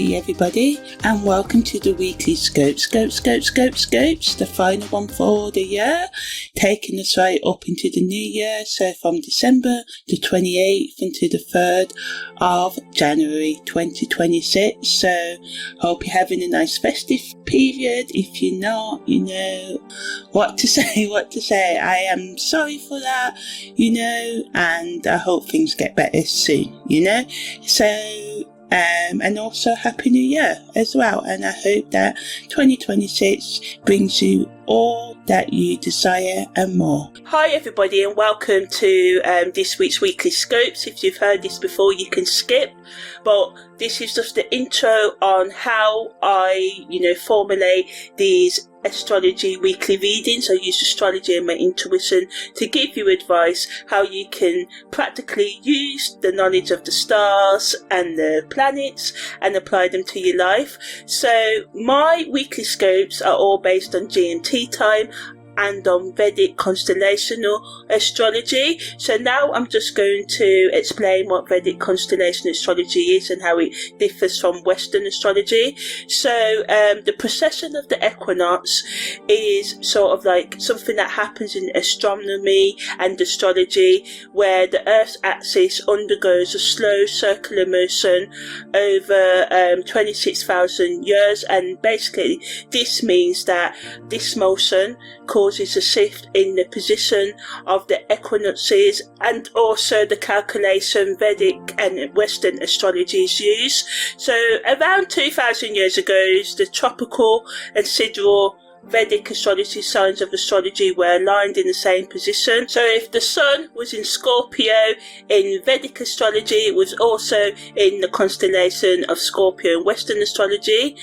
Hey everybody, and welcome to the weekly Scopes, the final one for the year, taking us right up into the new year, so from December the 28th into the 3rd of January 2026. So hope you're having a nice festive period. If you're not, you know what to say. I am sorry for that, and I hope things get better soon, so and also Happy New Year as well, and I hope that 2026 brings you all that you desire and more. Hi everybody, and welcome to this week's Weekly Scopes. If you've heard this before, you can skip, but this is just the intro on how I formulate these astrology weekly readings. I use astrology and my intuition to give you advice how you can practically use the knowledge of the stars and the planets and apply them to your life. So my weekly scopes are all based on GMT time and on Vedic Constellational Astrology. So now I'm just going to explain what Vedic Constellational Astrology is and how it differs from Western astrology. So the precession of the equinox is sort of like something that happens in astronomy and astrology, where the Earth's axis undergoes a slow circular motion over 26,000 years, and basically this means that this motion causes a shift in the position of the equinoxes and also the calculation Vedic and Western astrologies use. So around 2,000 years ago, the tropical and sidereal Vedic astrology signs of astrology were aligned in the same position. So if the sun was in Scorpio in Vedic astrology, it was also in the constellation of Scorpio in Western astrology.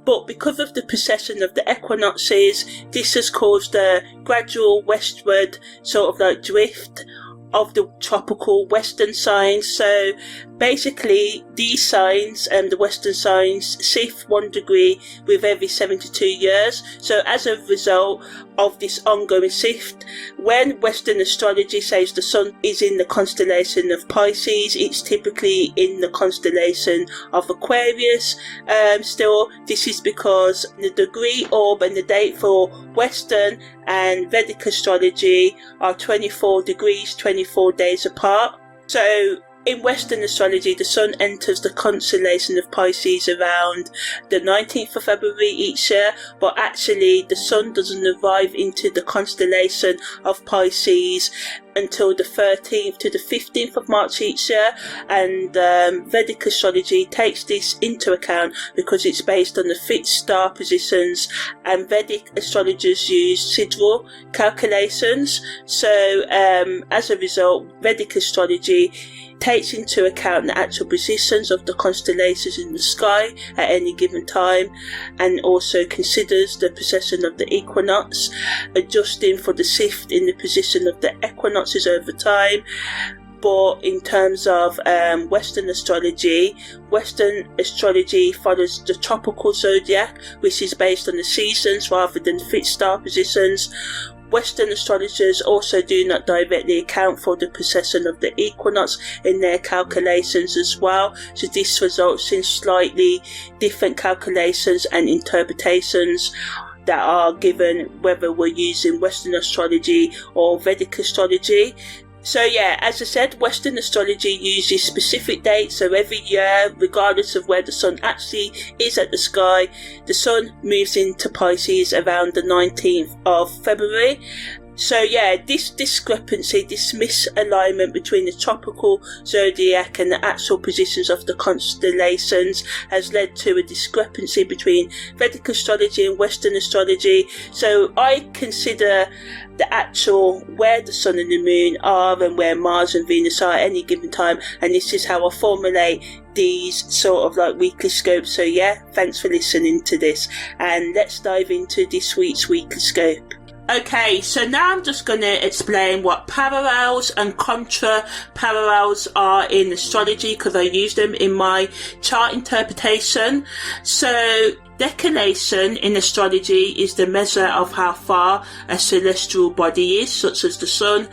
But because of the precession of the equinoxes, this has caused a gradual westward sort of like drift of the tropical Western signs. So basically these signs, the Western signs, shift 1 degree with every 72 years. So as a result of this ongoing shift, when Western astrology says the sun is in the constellation of Pisces, it's typically in the constellation of Aquarius. Still, this is because the degree, orb and the date for Western and Vedic astrology are 24 degrees, 24 days apart. So in Western astrology, the sun enters the constellation of Pisces around the 19th of February each year, but actually the sun doesn't arrive into the constellation of Pisces until the 13th to the 15th of March each year, and Vedic astrology takes this into account because it's based on the fixed star positions, and Vedic astrologers use sidereal calculations. So as a result, Vedic astrology takes into account the actual positions of the constellations in the sky at any given time, and also considers the precession of the equinox, adjusting for the shift in the position of the equinoxes over time. But in terms of Western astrology follows the tropical zodiac, which is based on the seasons rather than fixed star positions. Western astrologers also do not directly account for the precession of the equinox in their calculations as well, so this results in slightly different calculations and interpretations that are given whether we're using Western astrology or Vedic astrology. So yeah, as I said, Western astrology uses specific dates, so every year, regardless of where the sun actually is at the sky, the sun moves into Pisces around the 19th of February. So yeah, this discrepancy, this misalignment between the tropical zodiac and the actual positions of the constellations has led to a discrepancy between Vedic astrology and Western astrology. So I consider the actual where the sun and the moon are and where Mars and Venus are at any given time, and this is how I formulate these sort of like weekly scopes. So yeah, thanks for listening to this, and let's dive into this week's weekly scope. Okay, so now I'm just going to explain what parallels and contra parallels are in astrology, because I use them in my chart interpretation. So Declination in astrology is the measure of how far a celestial body is, such as the sun,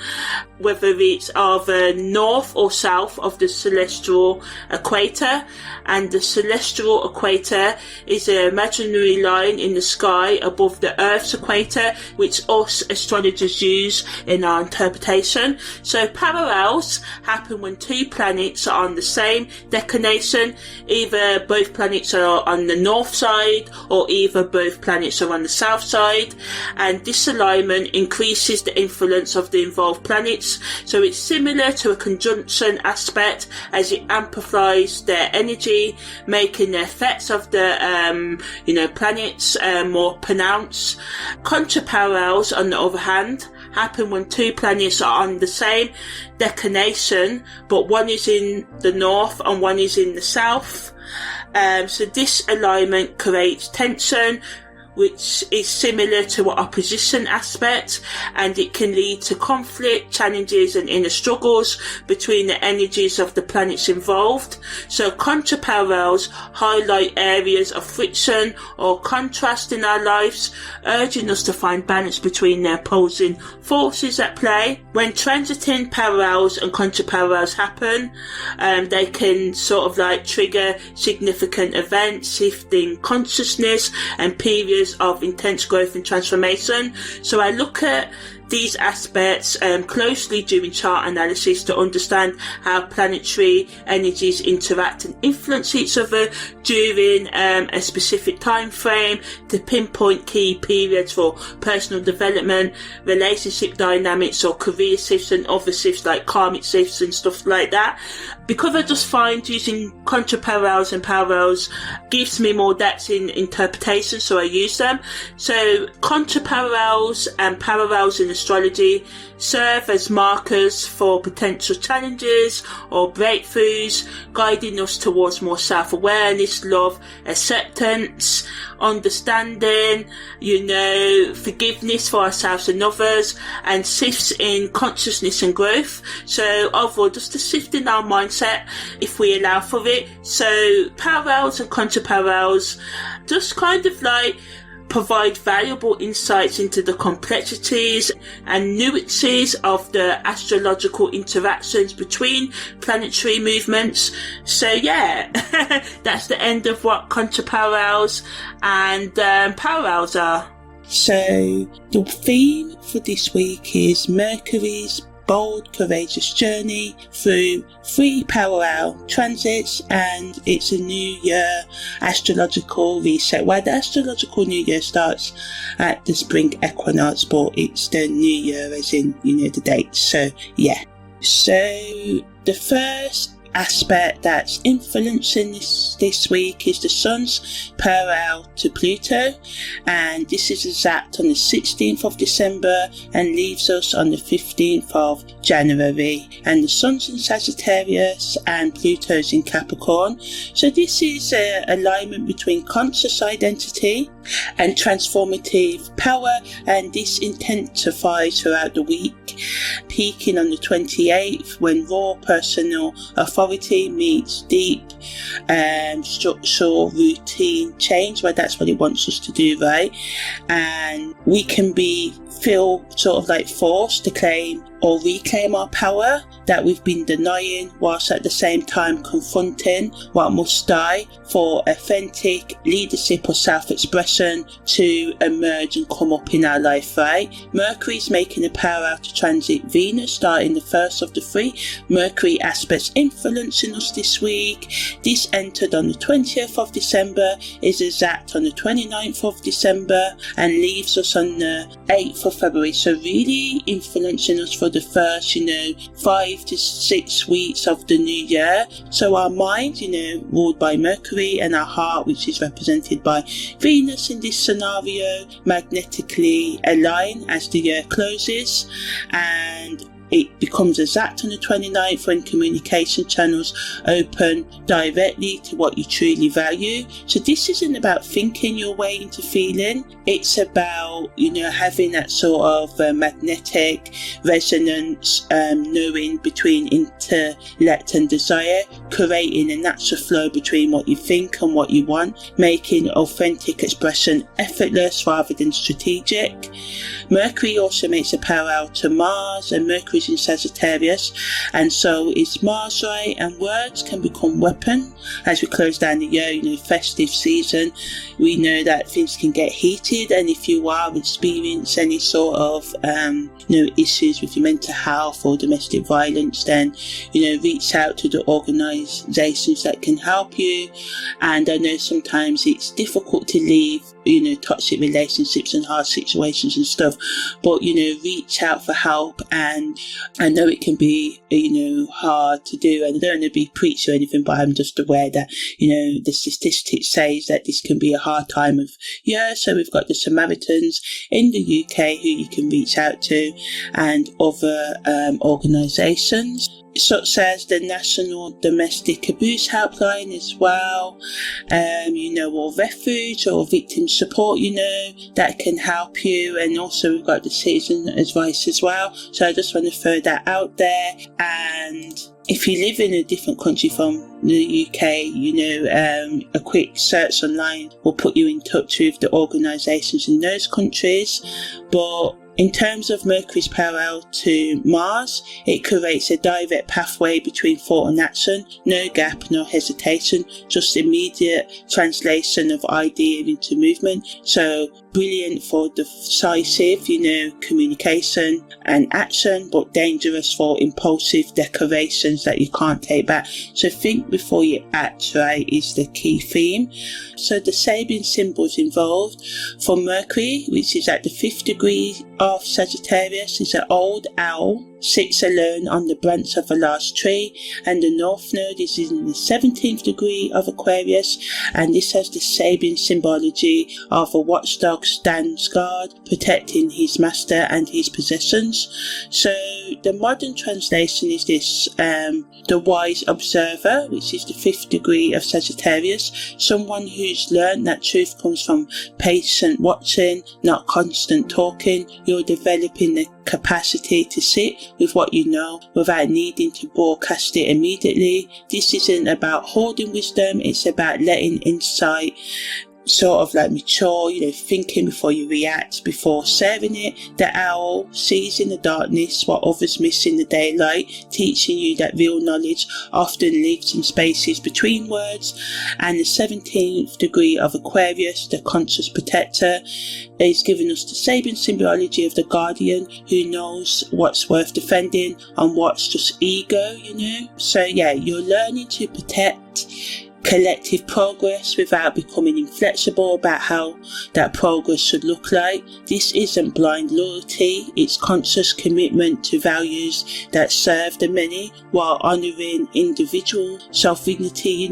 whether it's either north or south of the celestial equator. And the celestial equator is an imaginary line in the sky above the Earth's equator, which us astrologers use in our interpretation. So parallels happen when two planets are on the same declination. Either both planets are on the north side, or either both planets are on the south side. And this alignment increases the influence of the involved planets. So it's similar to a conjunction aspect, as it amplifies their energy, making the effects of the planets more pronounced. Contraparallels, on the other hand, happen when two planets are on the same declination, but one is in the north and one is in the south. So this alignment creates tension, which is similar to an opposition aspect, and it can lead to conflict, challenges and inner struggles between the energies of the planets involved. So contraparallels highlight areas of friction or contrast in our lives, urging us to find balance between the opposing forces at play. When transiting parallels and contraparallels happen, they can sort of trigger significant events, shifting consciousness and periods of intense growth and transformation. So I look at these aspects closely during chart analysis to understand how planetary energies interact and influence each other during a specific time frame, to pinpoint key periods for personal development, relationship dynamics or career shifts, and other shifts like karmic shifts and stuff like that. Because I just find using contraparallels and parallels gives me more depth in interpretation, so I use them. So contraparallels and parallels in astrology serve as markers for potential challenges or breakthroughs, guiding us towards more self-awareness, love, acceptance, understanding, forgiveness for ourselves and others, and shifts in consciousness and growth. So overall, just a shift in our mindset if we allow for it. So parallels and contraparallels just kind of provide valuable insights into the complexities and nuances of the astrological interactions between planetary movements. So yeah, that's the end of what contraparallels and parallels are. So the theme for this week is Mercury's bold, courageous journey through 3 parallel transits, and it's a new year astrological reset. Well, the astrological new year starts at the spring equinox, but it's the new year as in, the dates. So yeah. So the first aspect that's influencing this week is the Sun's parallel to Pluto, and this is exact on the 16th of December and leaves us on the 15th of January, and the Sun's in Sagittarius and Pluto's in Capricorn. So this is an alignment between conscious identity and transformative power, and this intensifies throughout the week, peaking on the 28th when raw personal authority meets deep structural routine change. Well, that's what it wants us to do, right? And we can feel sort of forced to claim or reclaim our power that we've been denying, whilst at the same time confronting what must die for authentic leadership or self-expression to emerge and come up in our life, right? Mercury's making a parallel to transit Venus, starting the first of the 3 Mercury aspects influencing us this week. This entered on the 20th of December, is exact on the 29th of December, and leaves us on the 8th of February. So really influencing us for the first 5 to 6 weeks of the new year. So our mind ruled by Mercury, and our heart, which is represented by Venus in this scenario, magnetically align as the year closes, and it becomes exact on the 29th when communication channels open directly to what you truly value. So this isn't about thinking your way into feeling. It's about, having that sort of magnetic resonance, knowing between intellect and desire, creating a natural flow between what you think and what you want, making authentic expression effortless rather than strategic. Mercury also makes a parallel to Mars, and Mercury's in Sagittarius, and so is Mars, right? And words can become weapon as we close down the year, festive season. We know that things can get heated, and if you are experiencing any sort of issues with your mental health or domestic violence, then reach out to the organisations that can help you. And I know sometimes it's difficult to leave toxic relationships and hard situations and stuff, but reach out for help. And I know it can be hard to do, and I don't want to be preachy or anything, but I'm just aware that the statistics says that this can be a hard time of year. So we've got the Samaritans in the UK who you can reach out to, and other organisations such as the National Domestic Abuse Helpline as well, or refuge or victim support, that can help you. And also we've got the citizen advice as well. So I just want to throw that out there. And if you live in a different country from the UK, a quick search online will put you in touch with the organisations in those countries. But in terms of Mercury's parallel to Mars, it creates a direct pathway between thought and action, no gap, no hesitation, just immediate translation of idea into movement. So brilliant for decisive, communication and action, but dangerous for impulsive declarations that you can't take back. So think before you act, right, is the key theme. So the Sabian symbols involved for Mercury, which is at the 5th degree of Sagittarius, is an old owl, sits alone on the branch of a large tree, and the North Node is in the 17th degree of Aquarius, and this has the Sabian symbology of a watchdog stands guard, protecting his master and his possessions. So the modern translation is this, the wise observer, which is the 5th degree of Sagittarius, someone who's learned that truth comes from patient watching, not constant talking. You're developing the capacity to sit with what you know without needing to broadcast it immediately. This isn't about hoarding wisdom, it's about letting insight sort of like mature, thinking before you react, before sharing it. The owl sees in the darkness what others miss in the daylight, teaching you that real knowledge often lives in spaces between words. And the 17th degree of Aquarius, the conscious protector, is giving us the Sabian symbology of the guardian who knows what's worth defending and what's just ego, So yeah, you're learning to protect collective progress without becoming inflexible about how that progress should look like. This isn't blind loyalty, it's conscious commitment to values that serve the many while honouring individual self-dignity.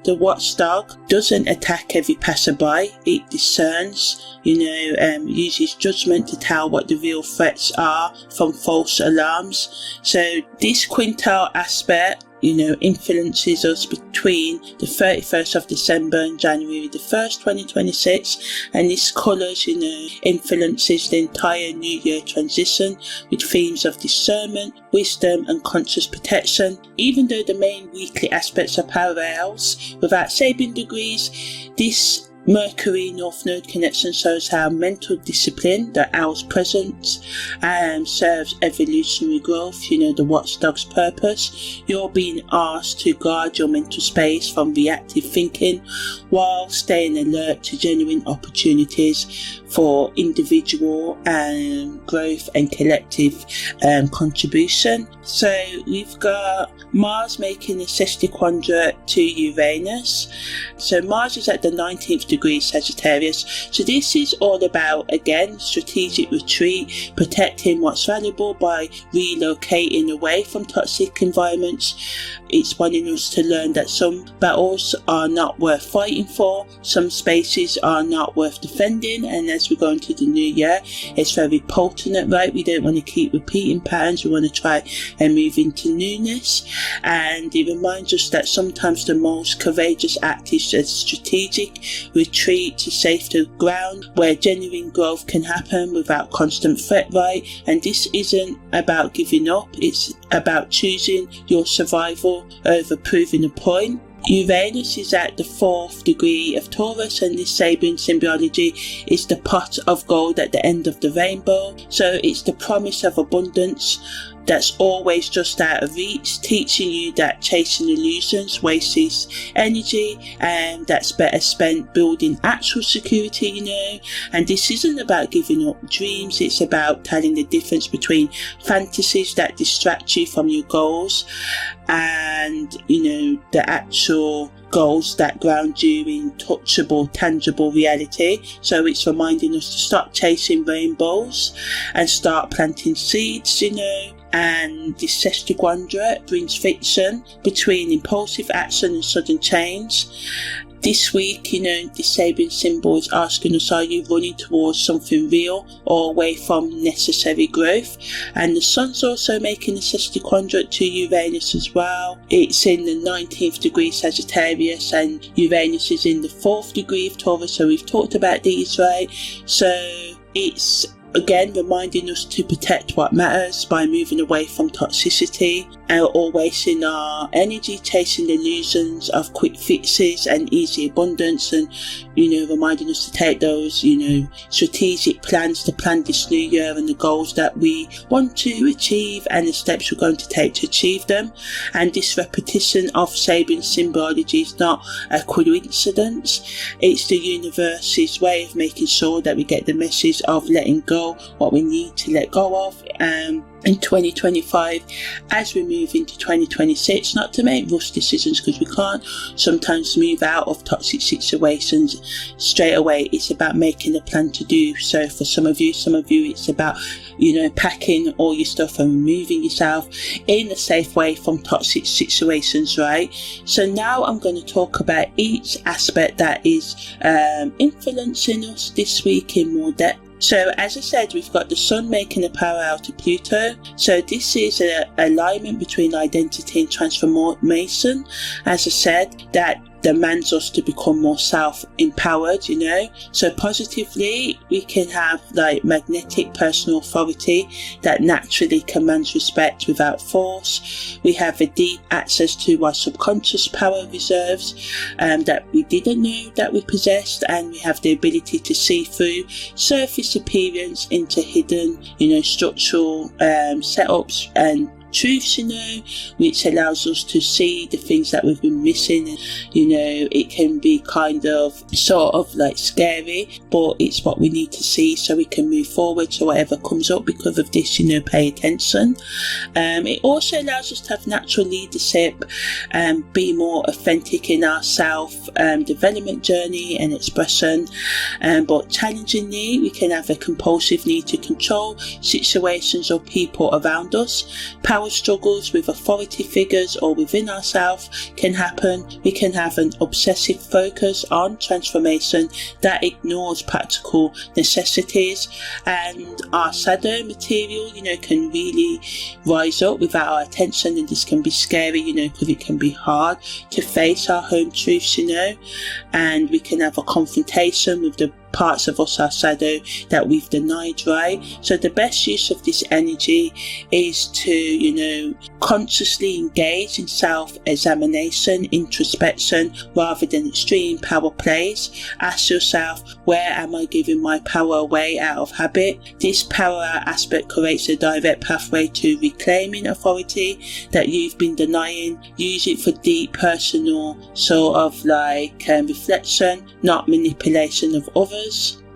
The watchdog doesn't attack every passerby, it discerns, uses judgment to tell what the real threats are from false alarms. So this quintile aspect influences us between the 31st of December and January the 1st, 2026, and this colours, influences the entire New Year transition with themes of discernment, wisdom and conscious protection. Even though the main weekly aspects are parallels without Sabian degrees, this Mercury North Node connection shows how mental discipline, the owl's presence, serves evolutionary growth, the watchdog's purpose. You're being asked to guard your mental space from reactive thinking while staying alert to genuine opportunities for individual growth and collective contribution. So we've got Mars making a Sesquiquadrate to Uranus. So Mars is at the 19th degrees Sagittarius. So this is all about, again, strategic retreat, protecting what's valuable by relocating away from toxic environments. It's wanting us to learn that some battles are not worth fighting for, some spaces are not worth defending, and as we go into the new year, it's very potent, right? We don't want to keep repeating patterns, we want to try and move into newness. And it reminds us that sometimes the most courageous act is a strategic retreat to safer ground where genuine growth can happen without constant threat, right? And this isn't about giving up, it's about choosing your survival over proving a point. Uranus is at the 4th degree of Taurus, and this Sabian symbology is the pot of gold at the end of the rainbow. So it's the promise of abundance that's always just out of reach, teaching you that chasing illusions wastes energy, and that's better spent building actual security, you know. And this isn't about giving up dreams, it's about telling the difference between fantasies that distract you from your goals and, you know, the actual goals that ground you in touchable, tangible reality. So it's reminding us to stop chasing rainbows and start planting seeds, you know. And this Sesquiquadrate brings friction between impulsive action and sudden change. This week, you know, the Sabian symbol is asking us, are you running towards something real or away from necessary growth? And the Sun's also making a Sesquiquadrate to Uranus as well. It's in the 19th degree Sagittarius, and Uranus is in the 4th degree of Taurus, so we've talked about these, right? So it's again reminding us to protect what matters by moving away from toxicity or wasting our energy chasing illusions of quick fixes and easy abundance, and, you know, reminding us to take those, you know, strategic plans to plan this new year and the goals that we want to achieve and the steps we're going to take to achieve them. And this repetition of Sabian symbology is not a coincidence, it's the universe's way of making sure that we get the message of letting go what we need to let go of in 2025 as we move into 2026, not to make rush decisions because we can't sometimes move out of toxic situations straight away. It's about making a plan to do so. For some of you it's about, you know, packing all your stuff and removing yourself in a safe way from toxic situations, right? So now I'm going to talk about each aspect that is influencing us this week in more depth. So as I said, we've got the Sun making a parallel to Pluto. So this is an alignment between identity and transformation. As I said, that demands us to become more self-empowered, you know. So positively, we can have like magnetic personal authority that naturally commands respect without force. We have a deep access to our subconscious power reserves that we didn't know that we possessed, and we have the ability to see through surface appearance into hidden, you know, structural setups and truths, you know, which allows us to see the things that we've been missing. And, you know, it can be kind of sort of like scary, but it's what we need to see so we can move forward. So whatever comes up because of this, you know, pay attention. It also allows us to have natural leadership and be more authentic in our self development journey and expression. But challengingly, we can have a compulsive need to control situations or people around us. Power struggles with authority figures or within ourselves can happen. We can have an obsessive focus on transformation that ignores practical necessities, and our shadow material, you know, can really rise up without our attention, and this can be scary, you know, because it can be hard to face our home truths, you know, and we can have a confrontation with the parts of us, our shadow, that we've denied, right? So the best use of this energy is to, you know, consciously engage in self-examination, introspection, rather than extreme power plays. Ask yourself, where am I giving my power away out of habit? This power aspect creates a direct pathway to reclaiming authority that you've been denying. Use it for deep personal sort of like reflection, not manipulation of others.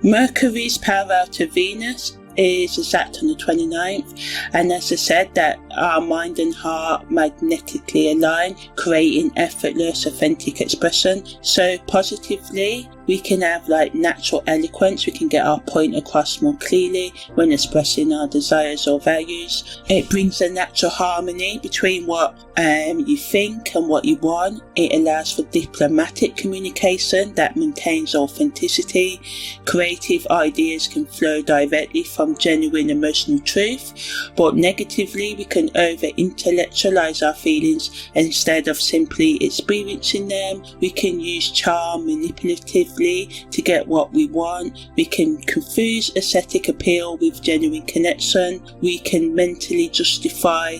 Mercury's parallel to Venus is exact on the 29th, and as I said, that our mind and heart magnetically align, creating effortless, authentic expression. So positively, we can have like natural eloquence. We can get our point across more clearly when expressing our desires or values. It brings a natural harmony between what you think and what you want. It allows for diplomatic communication that maintains authenticity. Creative ideas can flow directly from genuine emotional truth, but negatively we can over-intellectualize our feelings instead of simply experiencing them. We can use charm manipulatively to get what we want. We can confuse aesthetic appeal with genuine connection. We can mentally justify,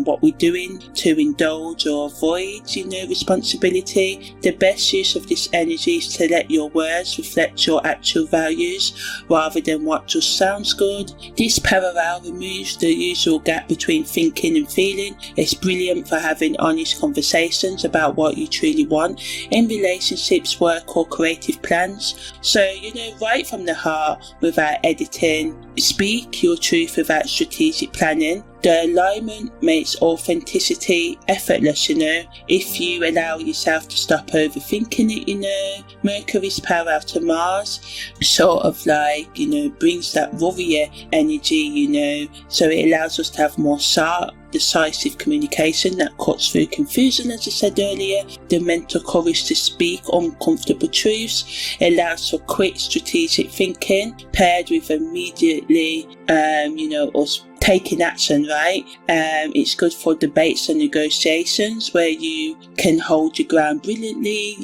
what we're doing to indulge or avoid, responsibility. The best use of this energy is to let your words reflect your actual values rather than what just sounds good. This parallel removes the usual gap between thinking and feeling. It's brilliant for having honest conversations about what you truly want in relationships, work or creative plans. So, right from the heart without editing. Speak your truth without strategic planning. The alignment makes authenticity effortless, if you allow yourself to stop overthinking it, Mercury's parallel to Mars sort of brings that warrior energy, so it allows us to have more decisive communication that cuts through confusion, as I said earlier. The mental courage to speak uncomfortable truths allows for quick strategic thinking paired with immediately us taking action, right? It's good for debates and negotiations where you can hold your ground brilliantly,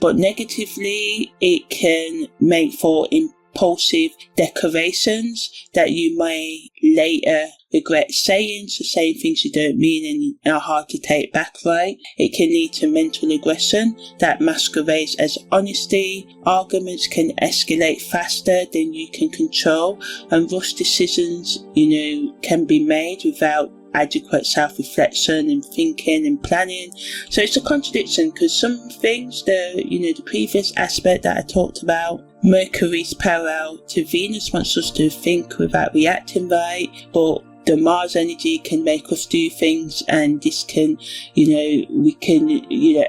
but negatively it can make for impulsive declarations that you may later regret saying, so saying things you don't mean and are hard to take back, right? It can lead to mental aggression that masquerades as honesty. Arguments can escalate faster than you can control, and rush decisions, can be made without adequate self-reflection and thinking and planning. So it's a contradiction, because some things, the previous aspect that I talked about, Mercury's parallel to Venus wants us to think without reacting, right? But the Mars energy can make us do things, and this can, we can,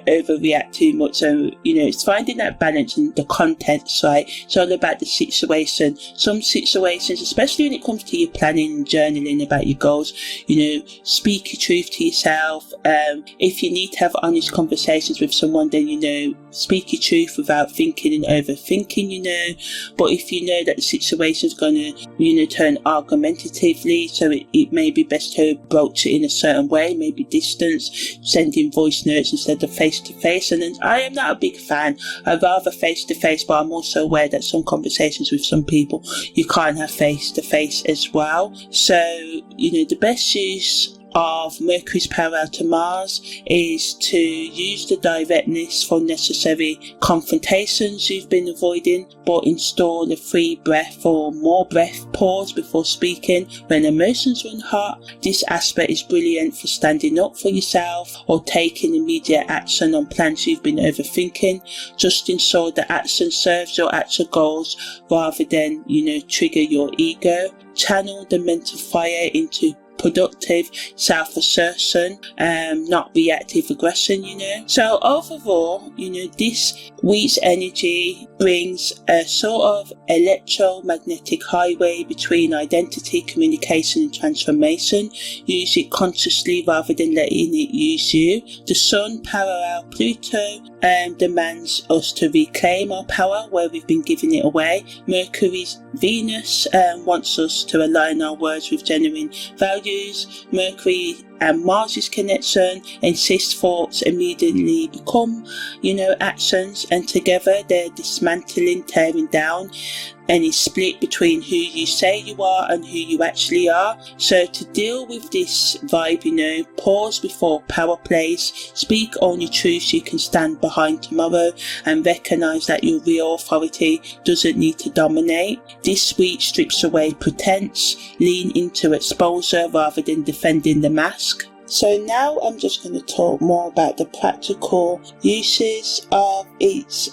overreact too much. So, it's finding that balance in the contents, right? It's all about the situation. Some situations, especially when it comes to your planning and journaling about your goals, speak your truth to yourself. If you need to have honest conversations with someone, then, speak your truth without thinking and overthinking, But if you know that the situation is going to, turn argumentatively, so it may be best to broach it in a certain way, maybe distance, sending voice notes instead of face-to-face. And then I am not a big fan. I'd rather face-to-face, but I'm also aware that some conversations with some people, you can't have face-to-face as well. So, the best use of Mercury's parallel to Mars is to use the directness for necessary confrontations you've been avoiding, but install a free breath or more breath pause before speaking when emotions run hot. This aspect is brilliant for standing up for yourself or taking immediate action on plans you've been overthinking. Just ensure the action serves your actual goals rather than, trigger your ego. Channel the mental fire into productive self-assertion, not reactive aggression, So overall, this week's energy brings a sort of electromagnetic highway between identity, communication and transformation. Use it consciously rather than letting it use you. The Sun parallel Pluto demands us to reclaim our power where we've been giving it away. Mercury's Venus wants us to align our words with genuine values. Mercury and Mars's connection insists thoughts immediately become, actions, and together they're dismantling, tearing down, and is split between who you say you are and who you actually are. So to deal with this vibe, pause before power plays, speak only truths you can stand behind tomorrow, and recognise that your real authority doesn't need to dominate. This week strips away pretense, lean into exposure rather than defending the mask. So now I'm just going to talk more about the practical uses of each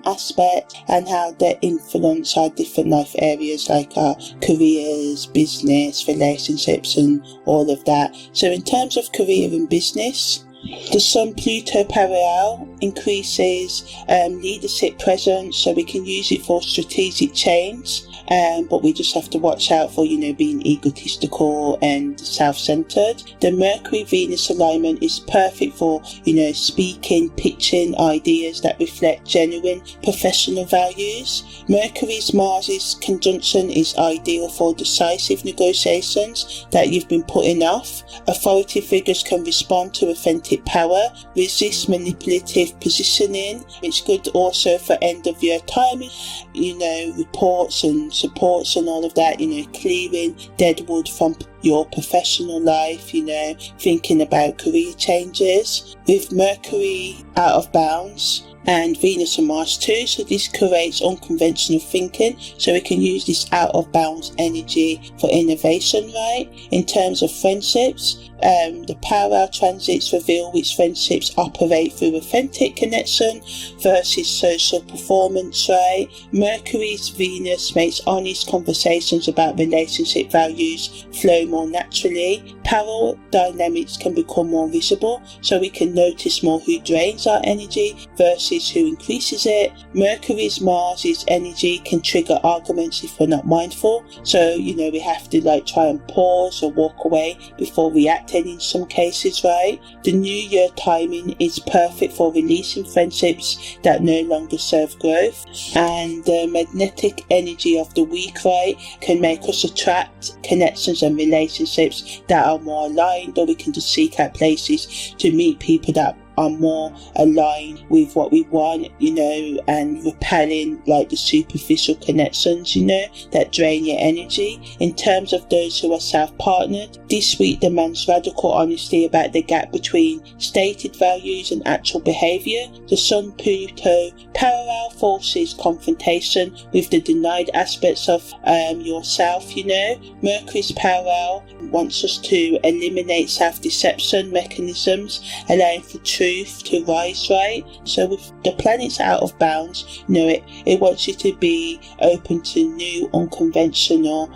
aspect and how they influence our different life areas like our careers, business, relationships and all of that. So in terms of career and business, the Sun-Pluto parallel increases leadership presence, so we can use it for strategic change, but we just have to watch out for, being egotistical and self-centered. The Mercury-Venus alignment is perfect for, speaking, pitching ideas that reflect genuine professional values. Mercury's Mars's conjunction is ideal for decisive negotiations that you've been putting off. Authority figures can respond to authentic power, resist manipulative positioning. It's good also for end of year timing, reports and supports and all of that, clearing deadwood from your professional life, thinking about career changes. With Mercury out of bounds and Venus and Mars too, so this creates unconventional thinking, so we can use this out of bounds energy for innovation, right? In terms of friendships, the parallel transits reveal which friendships operate through authentic connection versus social performance, right? Mercury's Venus makes honest conversations about relationship values flow more naturally. Parallel dynamics can become more visible, so we can notice more who drains our energy versus who increases it. Mercury's Mars's energy can trigger arguments if we're not mindful, so we have to try and pause or walk away before reacting in some cases, right? The new year timing is perfect for releasing friendships that no longer serve growth, and the magnetic energy of the week, right, can make us attract connections and relationships that are more aligned, or we can just seek out places to meet people that are more aligned with what we want, and repelling the superficial connections, that drain your energy. In terms of those who are self-partnered, this week demands radical honesty about the gap between stated values and actual behaviour. The Sun-Pluto parallel forces confrontation with the denied aspects of yourself, Mercury's parallel wants us to eliminate self-deception mechanisms, allowing for truth to rise, right? So with the planets out of bounds, it wants you to be open to new unconventional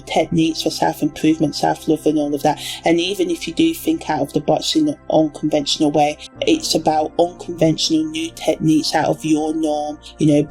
techniques for self-improvement, self-love and all of that. And even if you do think out of the box in an unconventional way, it's about unconventional new techniques out of your norm,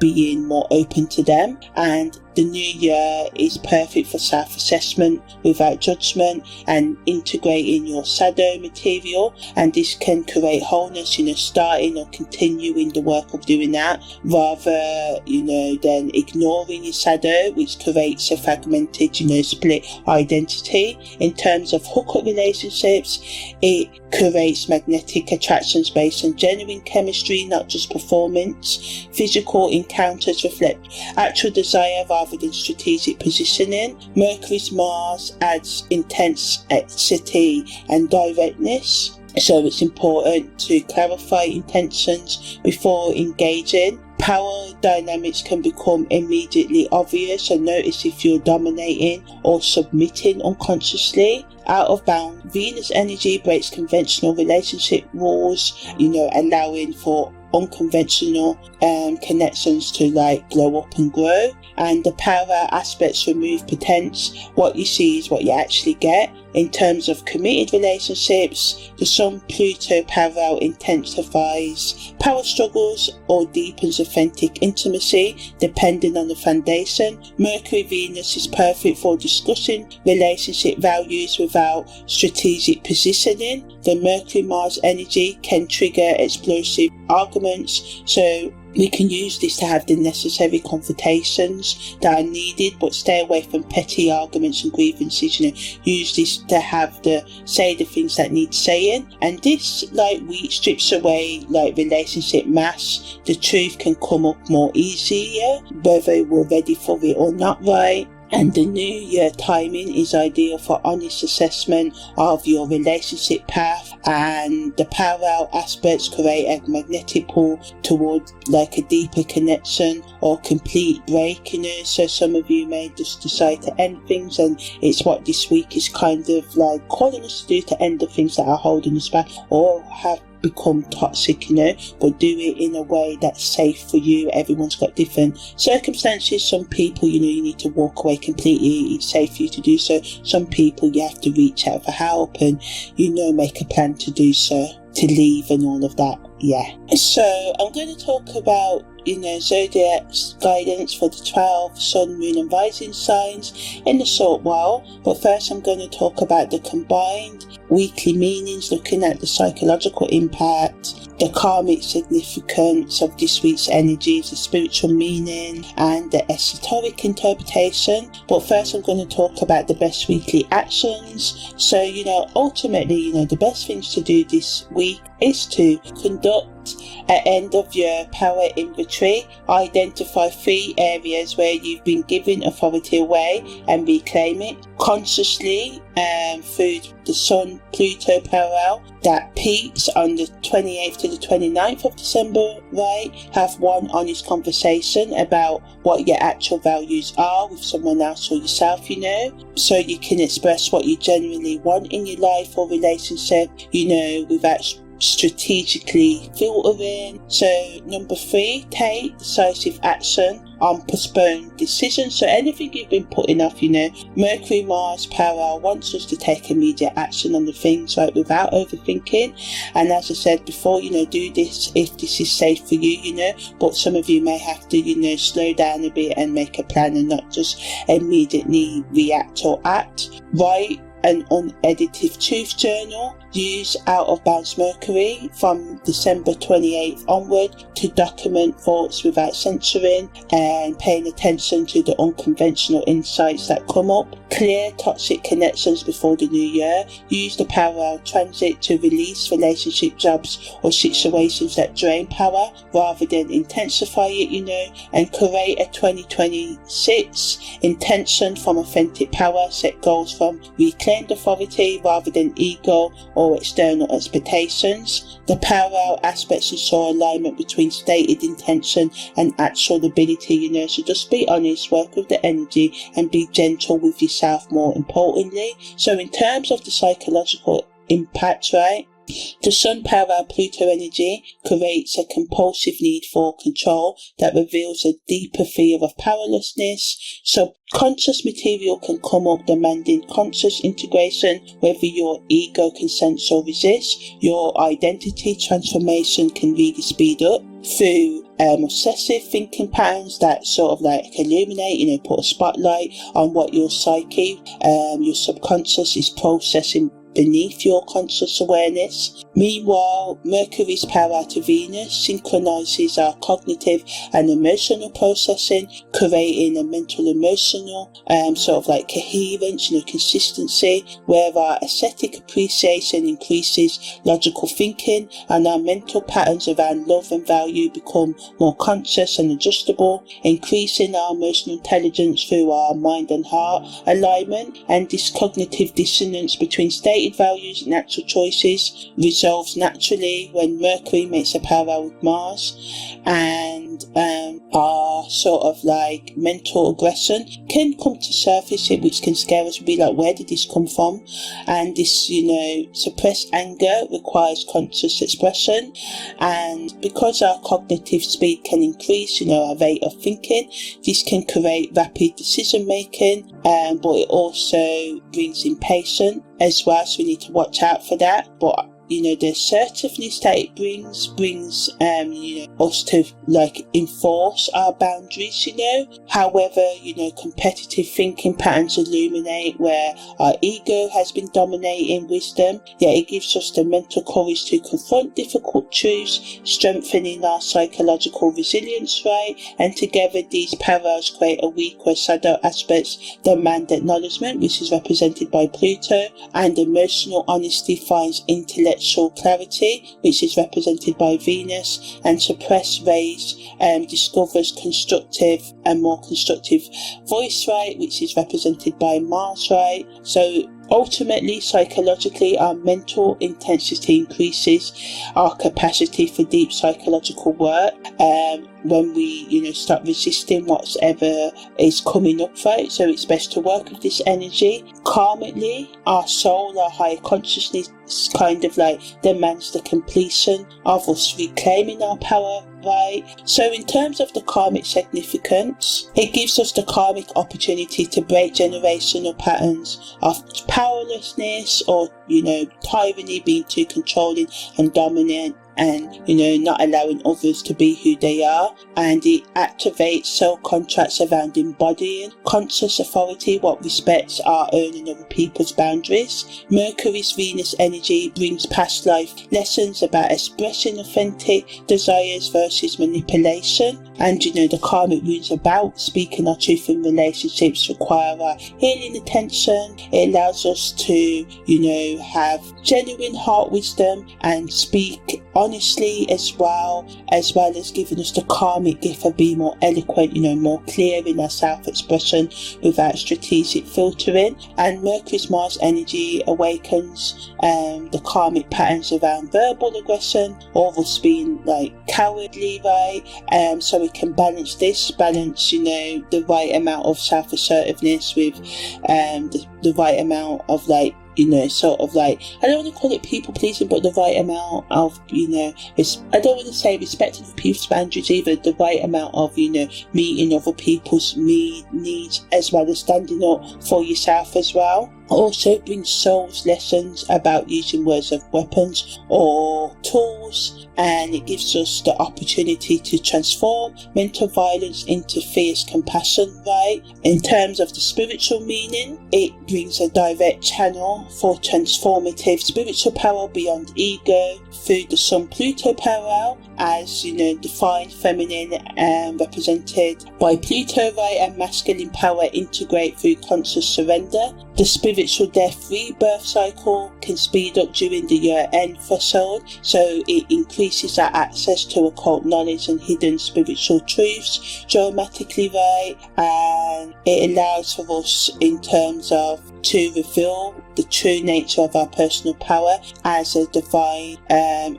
being more open to them. And the new year is perfect for self-assessment without judgment and integrating your shadow material, and this can create wholeness, starting or continuing the work of doing that rather, than ignoring your shadow, which creates a fragmented, split identity. In terms of hookup relationships, it creates magnetic attractions based on genuine chemistry, not just performance. Physical encounters reflect actual desire rather than strategic positioning. Mercury's Mars adds intensity and directness, so it's important to clarify intentions before engaging. Power dynamics can become immediately obvious, so notice if you're dominating or submitting unconsciously. Out of bound, Venus energy breaks conventional relationship rules, allowing for unconventional connections to glow up and grow. And the parallel aspects remove pretense. What you see is what you actually get. In terms of committed relationships, the Sun-Pluto parallel intensifies power struggles or deepens authentic intimacy depending on the foundation. Mercury-Venus is perfect for discussing relationship values without strategic positioning. The Mercury-Mars energy can trigger explosive arguments, so we can use this to have the necessary confrontations that are needed, but stay away from petty arguments and grievances. Use this to say the things that need saying. And this week strips away relationship mass. The truth can come up more easier, whether we're ready for it or not, right? And the new year timing is ideal for honest assessment of your relationship path, and the parallel aspects create a magnetic pull toward like a deeper connection or complete break, so some of you may just decide to end things, and it's what this week is kind of like calling us to do, to end the things that are holding us back or have become toxic, but do it in a way that's safe for you. Everyone's got different circumstances. Some people, you need to walk away completely. It's safe for you to do so. Some people you have to reach out for help and, make a plan to do so, to leave and all of that. Yeah. So I'm going to talk about, zodiac guidance for the 12 sun, moon and rising signs in a short while. But first I'm going to talk about the combined weekly meanings, looking at the psychological impact, the karmic significance of this week's energies, the spiritual meaning and the esoteric interpretation. But first I'm going to talk about the best weekly actions. So, ultimately, the best things to do this week is to conduct an end of year power inventory. Identify 3 areas where you've been giving authority away and reclaim it consciously through the Sun Pluto parallel that peaks on the 28th to the 29th of December, right? Have one honest conversation about what your actual values are with someone else or yourself, so you can express what you genuinely want in your life or relationship, without strategically filtering. So number 3, take decisive action on postponed decisions. So anything you've been putting off, Mercury Mars parallel wants us to take immediate action on the things, right, without overthinking. And as I said before, do this if this is safe for you, but some of you may have to, slow down a bit and make a plan and not just immediately react or act. Write an unedited truth journal. Use out of bounds Mercury from December 28th onward to document thoughts without censoring and paying attention to the unconventional insights that come up. Clear toxic connections before the new year. Use the parallel transit to release relationship, jobs or situations that drain power rather than intensify it, and create a 2026 intention from authentic power. Set goals from reclaimed authority rather than ego or external expectations. The parallel aspects ensure alignment between stated intention and actual ability, so just be honest, work with the energy and be gentle with yourself more importantly. So in terms of the psychological impact, right, the Sun parallel Pluto energy creates a compulsive need for control that reveals a deeper fear of powerlessness. Subconscious material can come up demanding conscious integration, whether your ego can sense or resist. Your identity transformation can really speed up through obsessive thinking patterns that sort of like illuminate, put a spotlight on what your psyche, your subconscious is processing beneath your conscious awareness. Meanwhile, Mercury's power to Venus synchronizes our cognitive and emotional processing, creating a mental emotional sort of like coherence, consistency, where our aesthetic appreciation increases logical thinking and our mental patterns around love and value become more conscious and adjustable, increasing our emotional intelligence through our mind and heart alignment. And this cognitive dissonance between stated values and actual choices resolves naturally when Mercury makes a parallel with Mars, and our sort of like mental aggression can come to surface, which can scare us. We'll be like, where did this come from? And this, suppressed anger requires conscious expression, and because our cognitive speed can increase, our rate of thinking, this can create rapid decision making, but it also brings impatience as well, so we need to watch out for that. But the assertiveness that it brings us to like enforce our boundaries, However, competitive thinking patterns illuminate where our ego has been dominating wisdom, yet it gives us the mental courage to confront difficult truths, strengthening our psychological resilience, right? And together these parallels create a week where shadow aspects demand acknowledgement, which is represented by Pluto, and emotional honesty finds intellect intellectual clarity, which is represented by Venus, and suppressed rage discovers constructive and more constructive voice, right, which is represented by Mars, right? So ultimately, psychologically, our mental intensity increases our capacity for deep psychological work when we, start resisting whatever is coming up, right? So it's best to work with this energy. Karmically, our soul, our higher consciousness, kind of like demands the completion of us reclaiming our power, right? So in terms of the karmic significance, it gives us the karmic opportunity to break generational patterns of powerlessness or, tyranny, being too controlling and dominant, and not allowing others to be who they are. And it activates soul contracts around embodying conscious authority, what respects our own and other people's boundaries. Mercury's Venus energy brings past life lessons about expressing authentic desires versus manipulation. And the karmic runes about speaking our truth in relationships require our healing attention. It allows us to have genuine heart wisdom and speak honestly, as well as giving us the karmic gift of being more eloquent, more clear in our self-expression without strategic filtering. And Mercury's Mars energy awakens the karmic patterns around verbal aggression, or us being like cowardly, right? So we can balance the right amount of self-assertiveness with the right amount of sort of I don't want to call it people pleasing, but the right amount of, I don't want to say respecting other people's boundaries either, the right amount of, meeting other people's needs, as well as standing up for yourself as well. Also brings souls lessons about using words of weapons or tools, and it gives us the opportunity to transform mental violence into fierce compassion, right? In terms of the spiritual meaning, it brings a direct channel for transformative spiritual power beyond ego through the Sun-Pluto parallel, as defined feminine represented by Pluto, right, and masculine power integrate through conscious surrender. The spiritual death rebirth cycle can speed up during the year-end threshold, so it increases our access to occult knowledge and hidden spiritual truths dramatically, right? And it allows for us in terms of to reveal the true nature of our personal power as a divine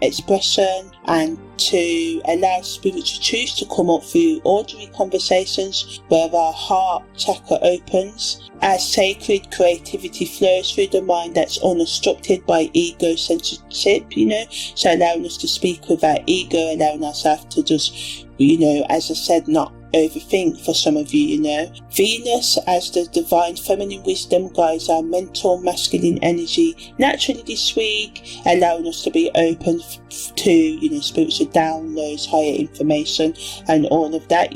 expression, and to allow spiritual truths to come up through ordinary conversations where our heart chakra opens, as sacred creativity flows through the mind that's unobstructed by ego censorship, so allowing us to speak without ego, allowing ourselves to just, as I said, not overthink for some of you, Venus as the divine feminine wisdom guides our mental masculine energy naturally this week, allowing us to be open to, spiritual downloads, higher information and all of that,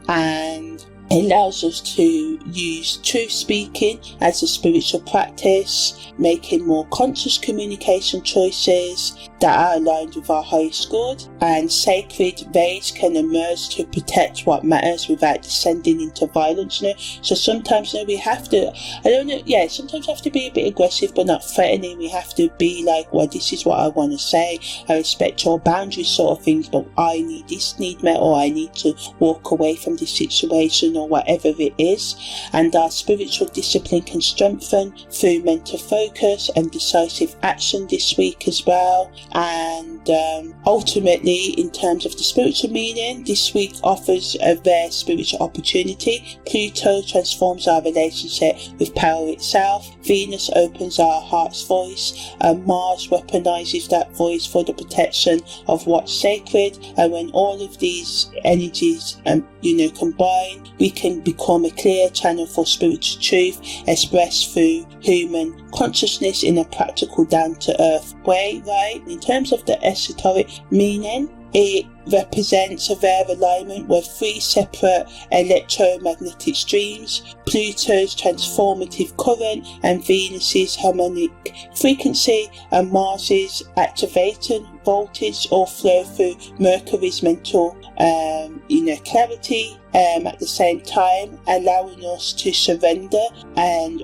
and it allows us to use truth speaking as a spiritual practice, making more conscious communication choices that are aligned with our highest good, and sacred rage can emerge to protect what matters without descending into violence. So sometimes we have to, sometimes have to be a bit aggressive but not threatening. We have to be like, well, this is what I want to say, I respect your boundaries sort of things, but I need this need met, or I need to walk away from this situation, or whatever it is. And our spiritual discipline can strengthen through mental focus and decisive action this week as well. And ultimately, in terms of the spiritual meaning, this week offers a rare spiritual opportunity. Pluto transforms our relationship with power itself, Venus opens our heart's voice, and Mars weaponizes that voice for the protection of what's sacred. And when all of these energies combine, we can become a clear channel for spiritual truth expressed through human consciousness in a practical, down-to-earth way, right? In terms of the esoteric meaning, it represents a rare alignment with three separate electromagnetic streams: Pluto's transformative current and Venus's harmonic frequency, and Mars's activating voltage, all flow through Mercury's mental clarity at the same time, allowing us to surrender and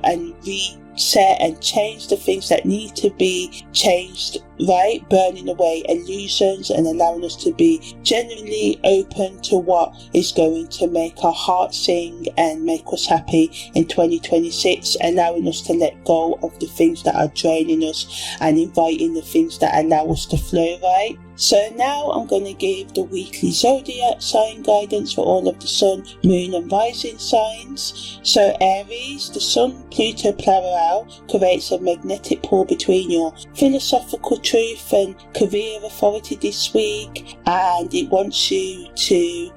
set and change the things that need to be changed, right? Burning away illusions and allowing us to be genuinely open to what is going to make our hearts sing and make us happy in 2026, allowing us to let go of the things that are draining us and inviting the things that allow us to flow, right? So now I'm going to give the weekly zodiac sign guidance for all of the sun, moon and rising signs. So Aries, the sun Pluto parallel creates a magnetic pull between your philosophical truth and career authority this week, and it wants you to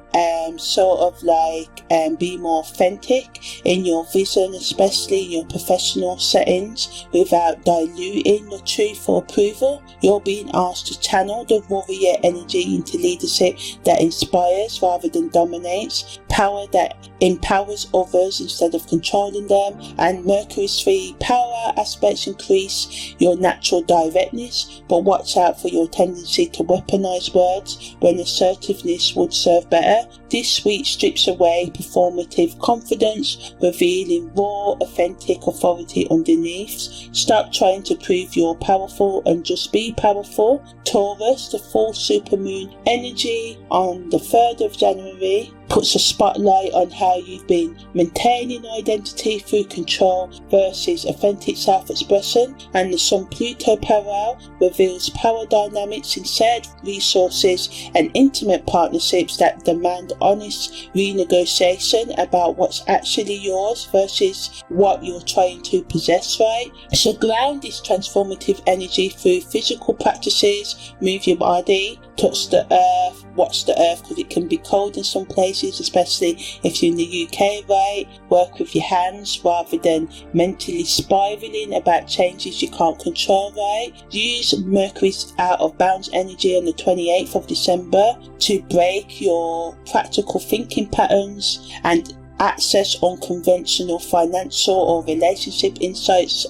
be more authentic in your vision, especially in your professional settings, without diluting the truth for approval. You're being asked to channel the warrior energy into leadership that inspires rather than dominates, power that empowers others instead of controlling them, and Mercury's 3 power aspects increase your natural directness, but watch out for your tendency to weaponize words when assertiveness would serve better. This week strips away performative confidence, revealing raw, authentic authority underneath. Stop trying to prove you're powerful and just be powerful. Taurus, the full supermoon energy on the 3rd of January puts a spotlight on how you've been maintaining identity through control versus authentic self-expression, and the Sun Pluto parallel reveals power dynamics in shared resources and intimate partnerships that demand honest renegotiation about what's actually yours versus what you're trying to possess, right? So ground this transformative energy through physical practices. Move your body, touch the earth, watch the earth because it can be cold in some places, especially if you're in the UK, right? Work with your hands rather than mentally spiraling about changes you can't control, right? Use Mercury's out of bounds energy on the 28th of December to break your practical thinking patterns and access unconventional financial or relationship insights.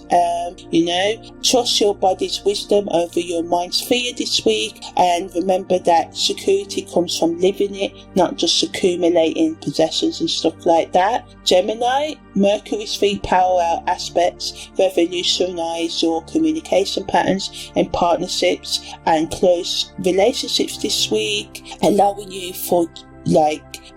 Trust your body's wisdom over your mind's fear this week, and remember that security comes from living it, not just accumulating possessions and stuff like that. Gemini, Mercury's 3 parallel aspects revolutionize your communication patterns and partnerships and close relationships this week, allowing you for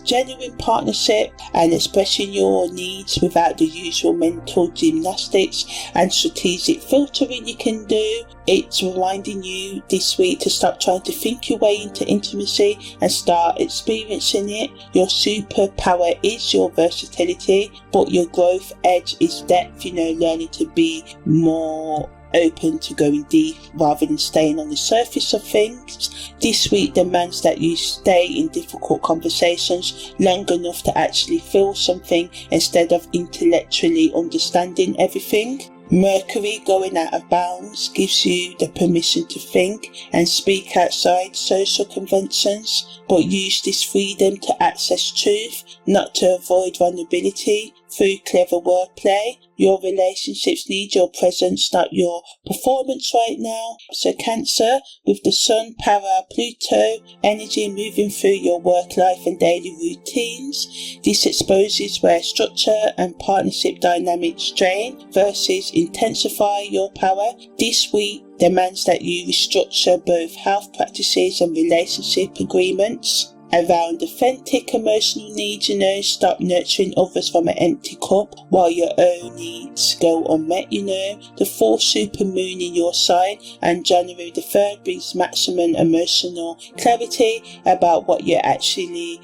genuine partnership and expressing your needs without the usual mental gymnastics and strategic filtering you can do. It's reminding you this week to stop trying to think your way into intimacy and start experiencing it. Your superpower is your versatility, but your growth edge is depth, learning to be more open to going deep rather than staying on the surface of things. This week demands that you stay in difficult conversations long enough to actually feel something instead of intellectually understanding everything. Mercury going out of bounds gives you the permission to think and speak outside social conventions, but use this freedom to access truth, not to avoid vulnerability through clever wordplay. Your relationships need your presence, not your performance right now. So Cancer, with the Sun parallel Pluto energy moving through your work life and daily routines, this exposes where structure and partnership dynamics strain versus intensify your power. This week demands that you restructure both health practices and relationship agreements around authentic emotional needs. Stop nurturing others from an empty cup while your own needs go unmet. The full super moon in your sign and January the 3rd brings maximum emotional clarity about what you're actually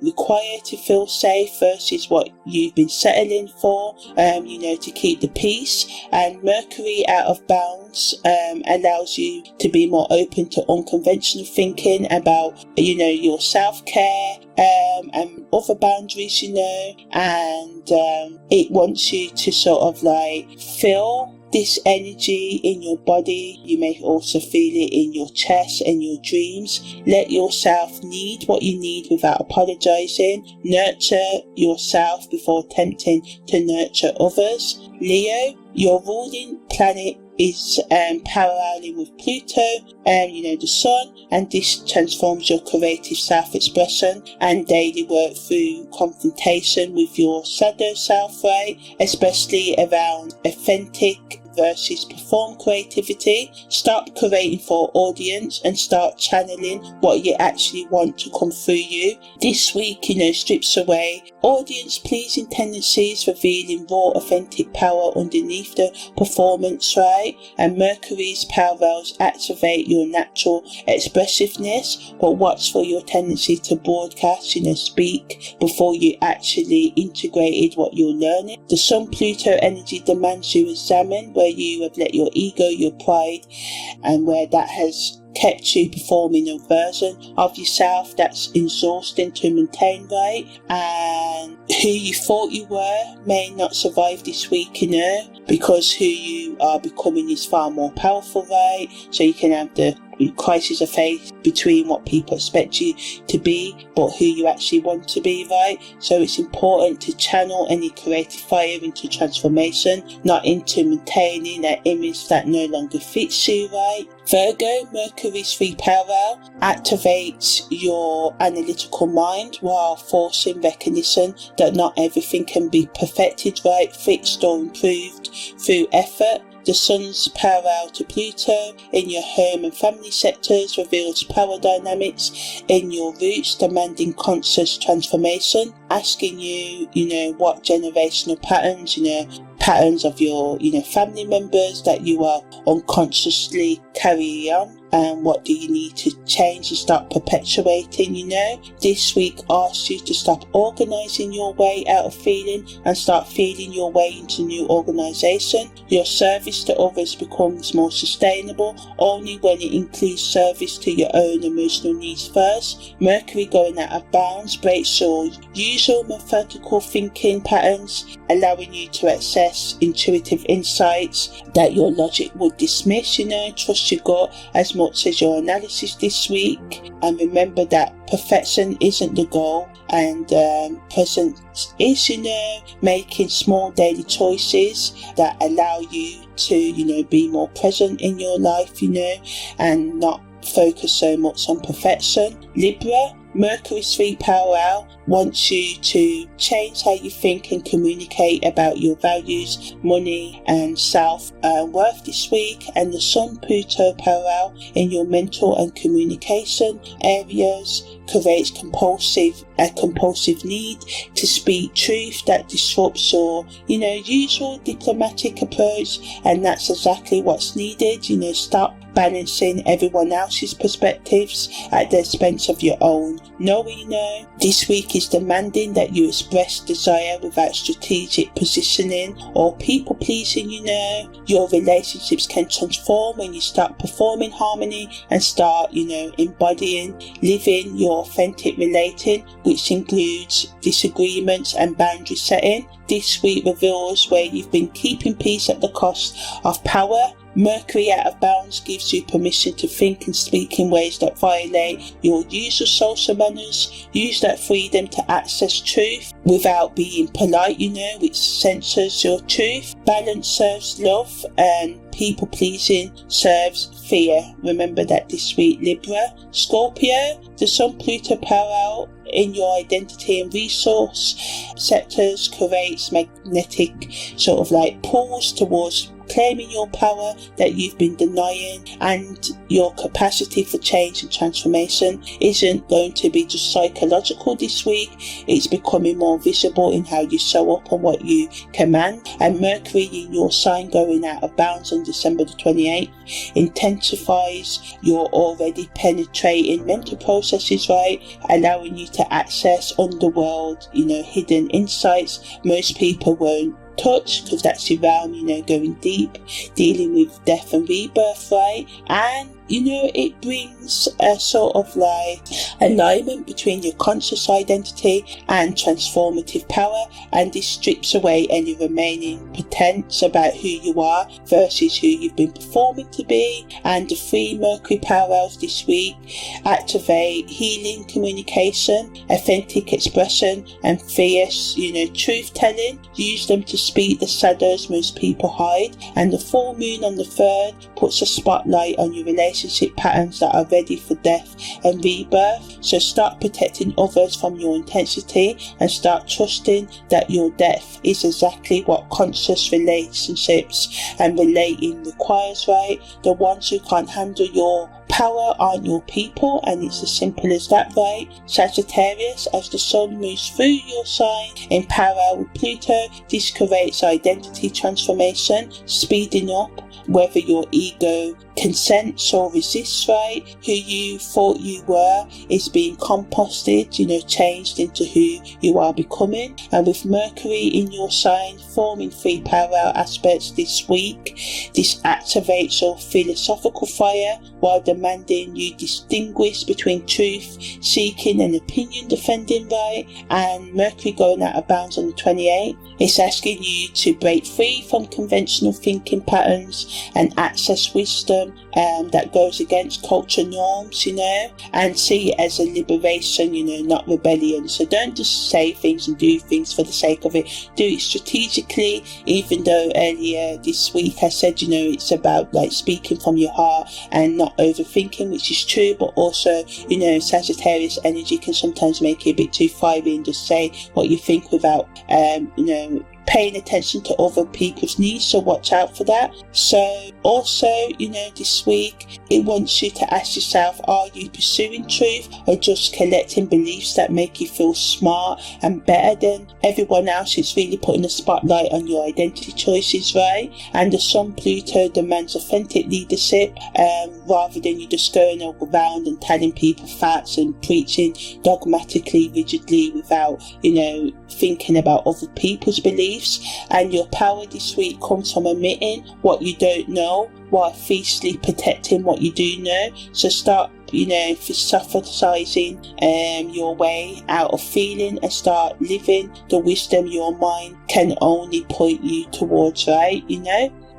require to feel safe versus what you've been settling for, to keep the peace. And Mercury out of bounds allows you to be more open to unconventional thinking about your self-care and other boundaries, and it wants you to sort of feel this energy in your body. You may also feel it in your chest and your dreams. Let yourself need what you need without apologizing. Nurture yourself before attempting to nurture others. Leo, your ruling planet is paralleling with Pluto, the Sun, and this transforms your creative self-expression and daily work through confrontation with your shadow self, right? Especially around authentic versus perform creativity. Stop creating for audience and start channeling what you actually want to come through you. This week, strips away audience pleasing tendencies, revealing raw authentic power underneath the performance, right? And Mercury's parallels activate your natural expressiveness, but watch for your tendency to broadcast, speak before you actually integrated what you're learning. The Sun Pluto energy demands you examine where you have let your ego, your pride, and where that has kept you performing a version of yourself that's exhausting to maintain, right? And who you thought you were may not survive this week, because who you are becoming is far more powerful, right? So you can have the crisis of faith between what people expect you to be but who you actually want to be, right? So it's important to channel any creative fire into transformation, not into maintaining an image that no longer fits you, right? Virgo, Mercury's 3 parallel activates your analytical mind while forcing recognition that not everything can be perfected, right, fixed or improved through effort. The Sun's parallel to Pluto in your home and family sectors reveals power dynamics in your roots, demanding conscious transformation, asking you, what generational patterns, patterns of your, family members that you are unconsciously carrying on. And what do you need to change and start perpetuating, This week asks you to stop organising your way out of feeling and start feeling your way into new organisation. Your service to others becomes more sustainable only when it includes service to your own emotional needs first. Mercury going out of bounds breaks your usual methodical thinking patterns, allowing you to access intuitive insights that your logic would dismiss, Trust your gut as much as your analysis this week, and remember that perfection isn't the goal, and presence is, making small daily choices that allow you to, be more present in your life, and not focus so much on perfection. Libra, Mercury's 3 parallel wants you to change how you think and communicate about your values, money and self-worth this week. And the Sun Pluto parallel in your mental and communication areas creates a compulsive need to speak truth that disrupts your, usual diplomatic approach, and that's exactly what's needed. Stop balancing everyone else's perspectives at the expense of your own. This week is demanding that you express desire without strategic positioning or people pleasing. Your relationships can transform when you start performing harmony and start, embodying, living your authentic relating, which includes disagreements and boundary setting. This week reveals where you've been keeping peace at the cost of power. Mercury out of bounds gives you permission to think and speak in ways that violate your usual social manners. Use that freedom to access truth without being polite, which censors your truth. Balance serves love and people pleasing serves fear. Remember that this week, Libra. Scorpio, the Sun Pluto parallel in your identity and resource sectors creates magnetic pulls towards claiming your power that you've been denying, and your capacity for change and transformation isn't going to be just psychological this week. It's becoming more visible in how you show up and what you command. And Mercury in your sign going out of bounds on December the 28th intensifies your already penetrating mental processes, right, allowing you to access underworld, hidden insights most people won't touch, because that's your realm, going deep, dealing with death and rebirth, right? And it brings a sort of like alignment between your conscious identity and transformative power, and this strips away any remaining pretense about who you are versus who you've been performing to be. And the 3 Mercury parallels this week activate healing communication, authentic expression, and fierce, truth telling. Use them to speak the shadows most people hide. And the full moon on the 3rd puts a spotlight on your relationship patterns that are ready for death and rebirth. So start protecting others from your intensity and start trusting that your depth is exactly what conscious relationships and relating requires, right? The ones who can't handle your power aren't your people, and it's as simple as that, right? Sagittarius, as the sun moves through your sign in parallel with Pluto, this creates identity transformation, speeding up whether your ego consents or resists, right? Who you thought you were is being composted, changed into who you are becoming. And with Mercury in your sign forming 3 parallel aspects this week, this activates your philosophical fire while demanding you distinguish between truth seeking and opinion defending, right? And Mercury going out of bounds on the 28th, it's asking you to break free from conventional thinking patterns and access wisdom that goes against culture norms, and see it as a liberation, not rebellion. So don't just say things and do things for the sake of it. Do it strategically, even though earlier this week I said, it's about like speaking from your heart and not overthinking, which is true, but also, Sagittarius energy can sometimes make it a bit too fiery and just say what you think without, paying attention to other people's needs, so watch out for that. So also, this week it wants you to ask yourself, are you pursuing truth or just collecting beliefs that make you feel smart and better than everyone else? It's really putting a spotlight on your identity choices, right? And the Sun Pluto demands authentic leadership, rather than you just going around and telling people facts and preaching dogmatically, rigidly, without, thinking about other people's beliefs. And your power this week comes from admitting what you don't know while fiercely protecting what you do know. So start philosophizing your way out of feeling and start living the wisdom your mind can only point you towards, right?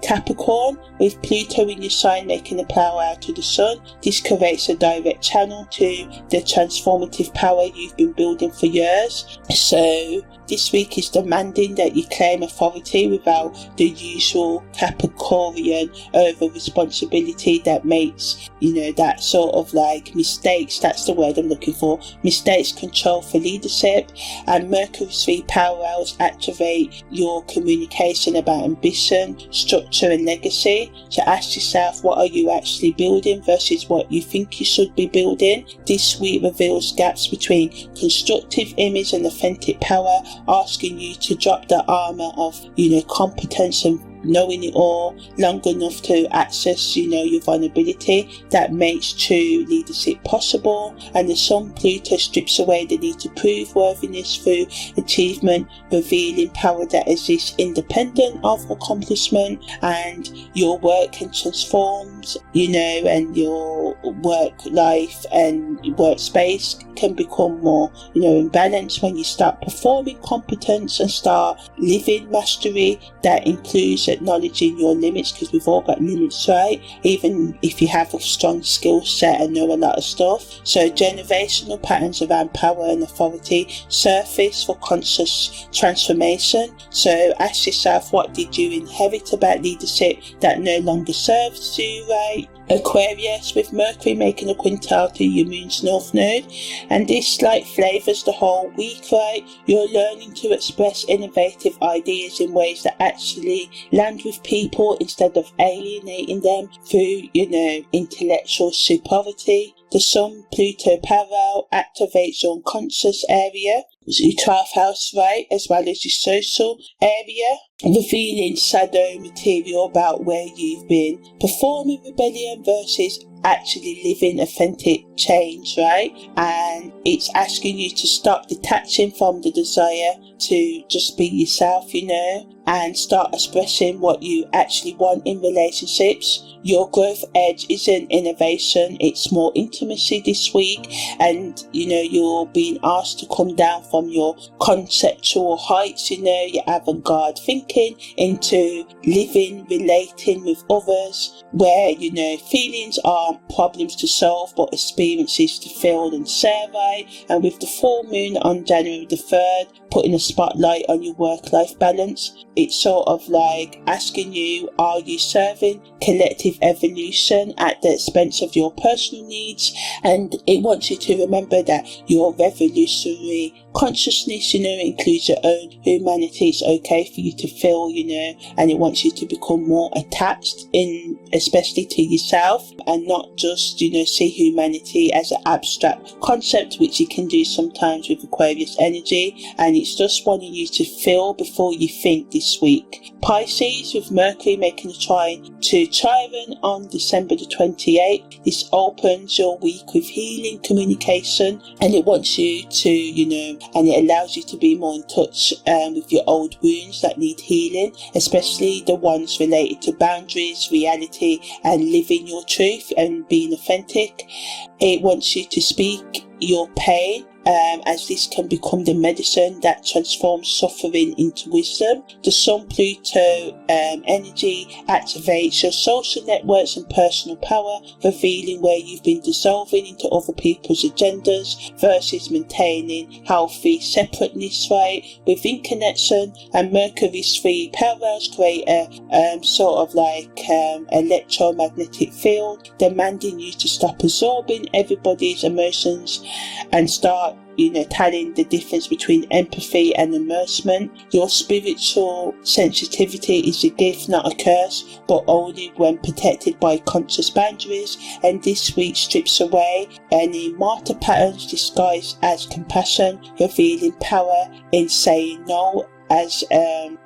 Capricorn, with Pluto in your sign making a parallel to the Sun, this creates a direct channel to the transformative power you've been building for years. So this week is demanding that you claim authority without the usual Capricornian over responsibility that makes, that sort of like mistakes, that's the word I'm looking for, mistakes control for leadership. And Mercury's 3 parallels activate your communication about ambition, structure and legacy. So ask yourself, what are you actually building versus what you think you should be building? This week reveals gaps between constructive image and authentic power, asking you to drop the armor of, competence and knowing it all long enough to access, your vulnerability that makes true leadership possible. And the Sun Pluto strips away the need to prove worthiness through achievement, revealing power that exists independent of accomplishment. And your work can transform, and your work life and workspace can become more, in balance when you start performing competence and start living mastery that includes acknowledging your limits, because we've all got limits, right? Even if you have a strong skill set and know a lot of stuff. So generational patterns around power and authority surface for conscious transformation. So ask yourself, what did you inherit about leadership that no longer serves you, right? Aquarius, with Mercury making a quintile to your moon's north node, and this flavours the whole week, right? You're learning to express innovative ideas in ways that actually land with people instead of alienating them through, intellectual superiority. The Sun Pluto parallel activates your unconscious area, your 12th house, right, as well as your social area, revealing shadow material about where you've been performing rebellion versus actually living authentic change, right? And it's asking you to stop detaching from the desire to just be yourself, and start expressing what you actually want in relationships. Your growth edge isn't innovation, it's more intimacy this week. And you're being asked to come down from your conceptual heights, your avant-garde thinking, into living, relating with others, where feelings aren't problems to solve but experiences to feel and share, right? And with the full moon on January the 3rd putting a spotlight on your work-life balance, it's sort of like asking you, are you serving collective evolution at the expense of your personal needs? And it wants you to remember that your revolutionary consciousness, includes your own humanity. It's okay for you to feel, and it wants you to become more attached especially to yourself, and not just, see humanity as an abstract concept, which you can do sometimes with Aquarius energy. And it's just wanting you to feel before you think this week. Pisces, with Mercury making a trine to Chiron on December the 28th, this opens your week with healing communication, and it wants you to, and it allows you to be more in touch with your old wounds that need healing, especially the ones related to boundaries, reality, and living your truth and being authentic. It wants you to speak your pain, as this can become the medicine that transforms suffering into wisdom. The Sun Pluto energy activates your social networks and personal power, revealing where you've been dissolving into other people's agendas versus maintaining healthy separateness, right? Within connection, and Mercury's three parallels create a sort of like electromagnetic field, demanding you to stop absorbing everybody's emotions and start telling the difference between empathy and immersement. Your spiritual sensitivity is a gift, not a curse, but only when protected by conscious boundaries. And this week strips away any martyr patterns disguised as compassion, revealing power in saying no, as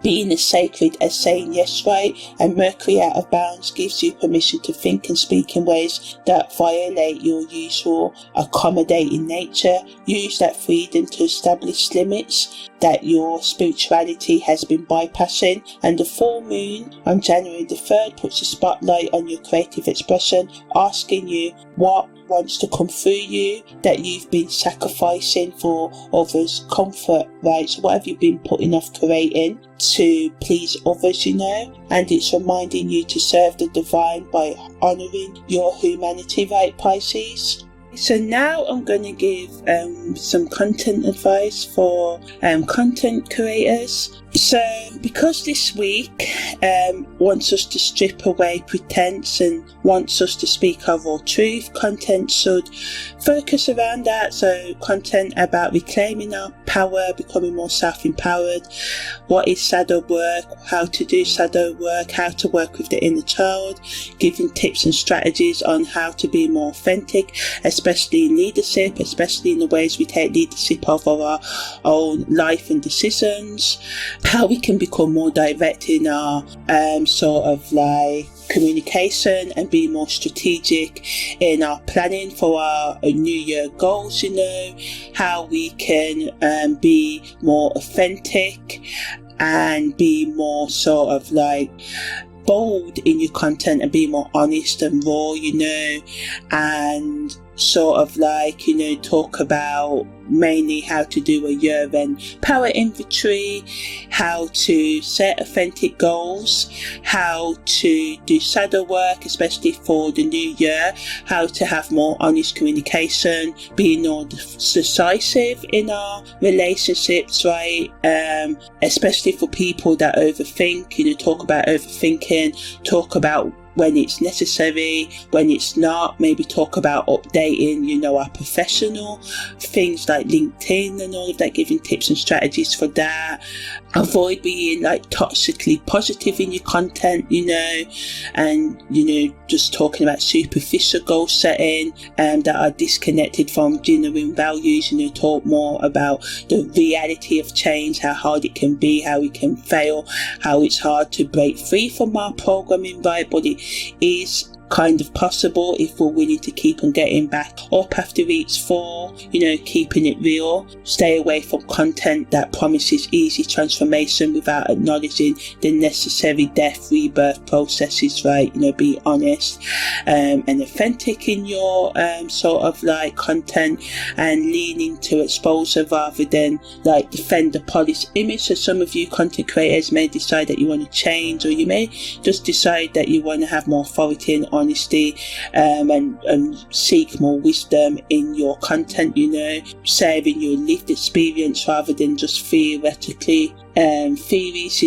being as sacred as saying yes, right? And Mercury out of bounds gives you permission to think and speak in ways that violate your usual accommodating nature. Use that freedom to establish limits that your spirituality has been bypassing. And the full moon on January the 3rd puts a spotlight on your creative expression, asking you what wants to come through you that you've been sacrificing for others' comfort, right? So what have you been putting off creating to please others, and it's reminding you to serve the divine by honouring your humanity, right, Pisces? So now I'm going to give some content advice for content creators. So because this week wants us to strip away pretense and wants us to speak our raw truth, content should focus around that. So content about reclaiming our power, becoming more self-empowered, what is shadow work, how to do shadow work, how to work with the inner child, giving tips and strategies on how to be more authentic, especially in leadership, especially in the ways we take leadership over our own life and decisions, how we can become more direct in our sort of like communication and be more strategic in our planning for our new year goals, how we can be more authentic and be more sort of like bold in your content and be more honest and raw, and sort of like, talk about mainly how to do a year-end power inventory, how to set authentic goals, how to do shadow work, especially for the new year, how to have more honest communication, being more decisive in our relationships, right? Especially for people that overthink, talk about overthinking, talk about when it's necessary, when it's not, maybe talk about updating, our professional things like LinkedIn and all of that, giving tips and strategies for that. Avoid being like toxically positive in your content, and, just talking about superficial goal setting that are disconnected from genuine values. Talk more about the reality of change, how hard it can be, how we can fail, how it's hard to break free from our programming, right? But it is kind of possible if we're willing to keep on getting back up after each fall, keeping it real. Stay away from content that promises easy transformation without acknowledging the necessary death rebirth processes, right? Be honest and authentic in your sort of like content, and leaning to exposure rather than like defend the polished image. So some of you content creators may decide that you want to change, or you may just decide that you want to have more authority and honesty, and seek more wisdom in your content, sharing your lived experience rather than just theoretically theories,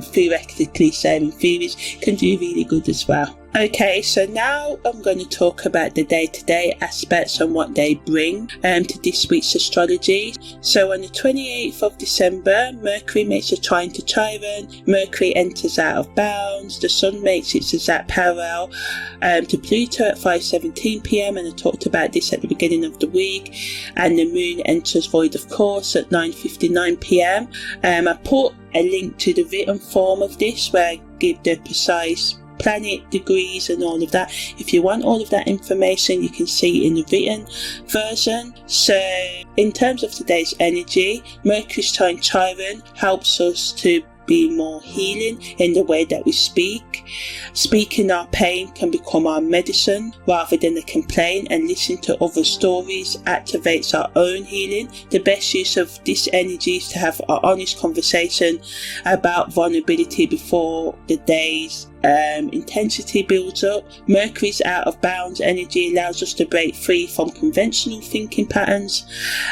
theoretically sharing theories can do really good as well. Okay, so now I'm going to talk about the day-to-day aspects and what they bring to this week's astrology. So on the 28th of December, Mercury makes a trine to Chiron, Mercury enters out of bounds, the Sun makes its exact parallel to Pluto at 5:17 p.m, and I talked about this at the beginning of the week, and the Moon enters void of course at 9:59 p.m. I put a link to the written form of this where I give the precise planet degrees and all of that. If you want all of that information, you can see in the written version. So in terms of today's energy, Mercury's trine Chiron helps us to be more healing in the way that we speak. Speaking our pain can become our medicine rather than a complaint, and listening to other stories activates our own healing. The best use of this energy is to have an honest conversation about vulnerability before the day's intensity builds up. Mercury's out of bounds energy allows us to break free from conventional thinking patterns.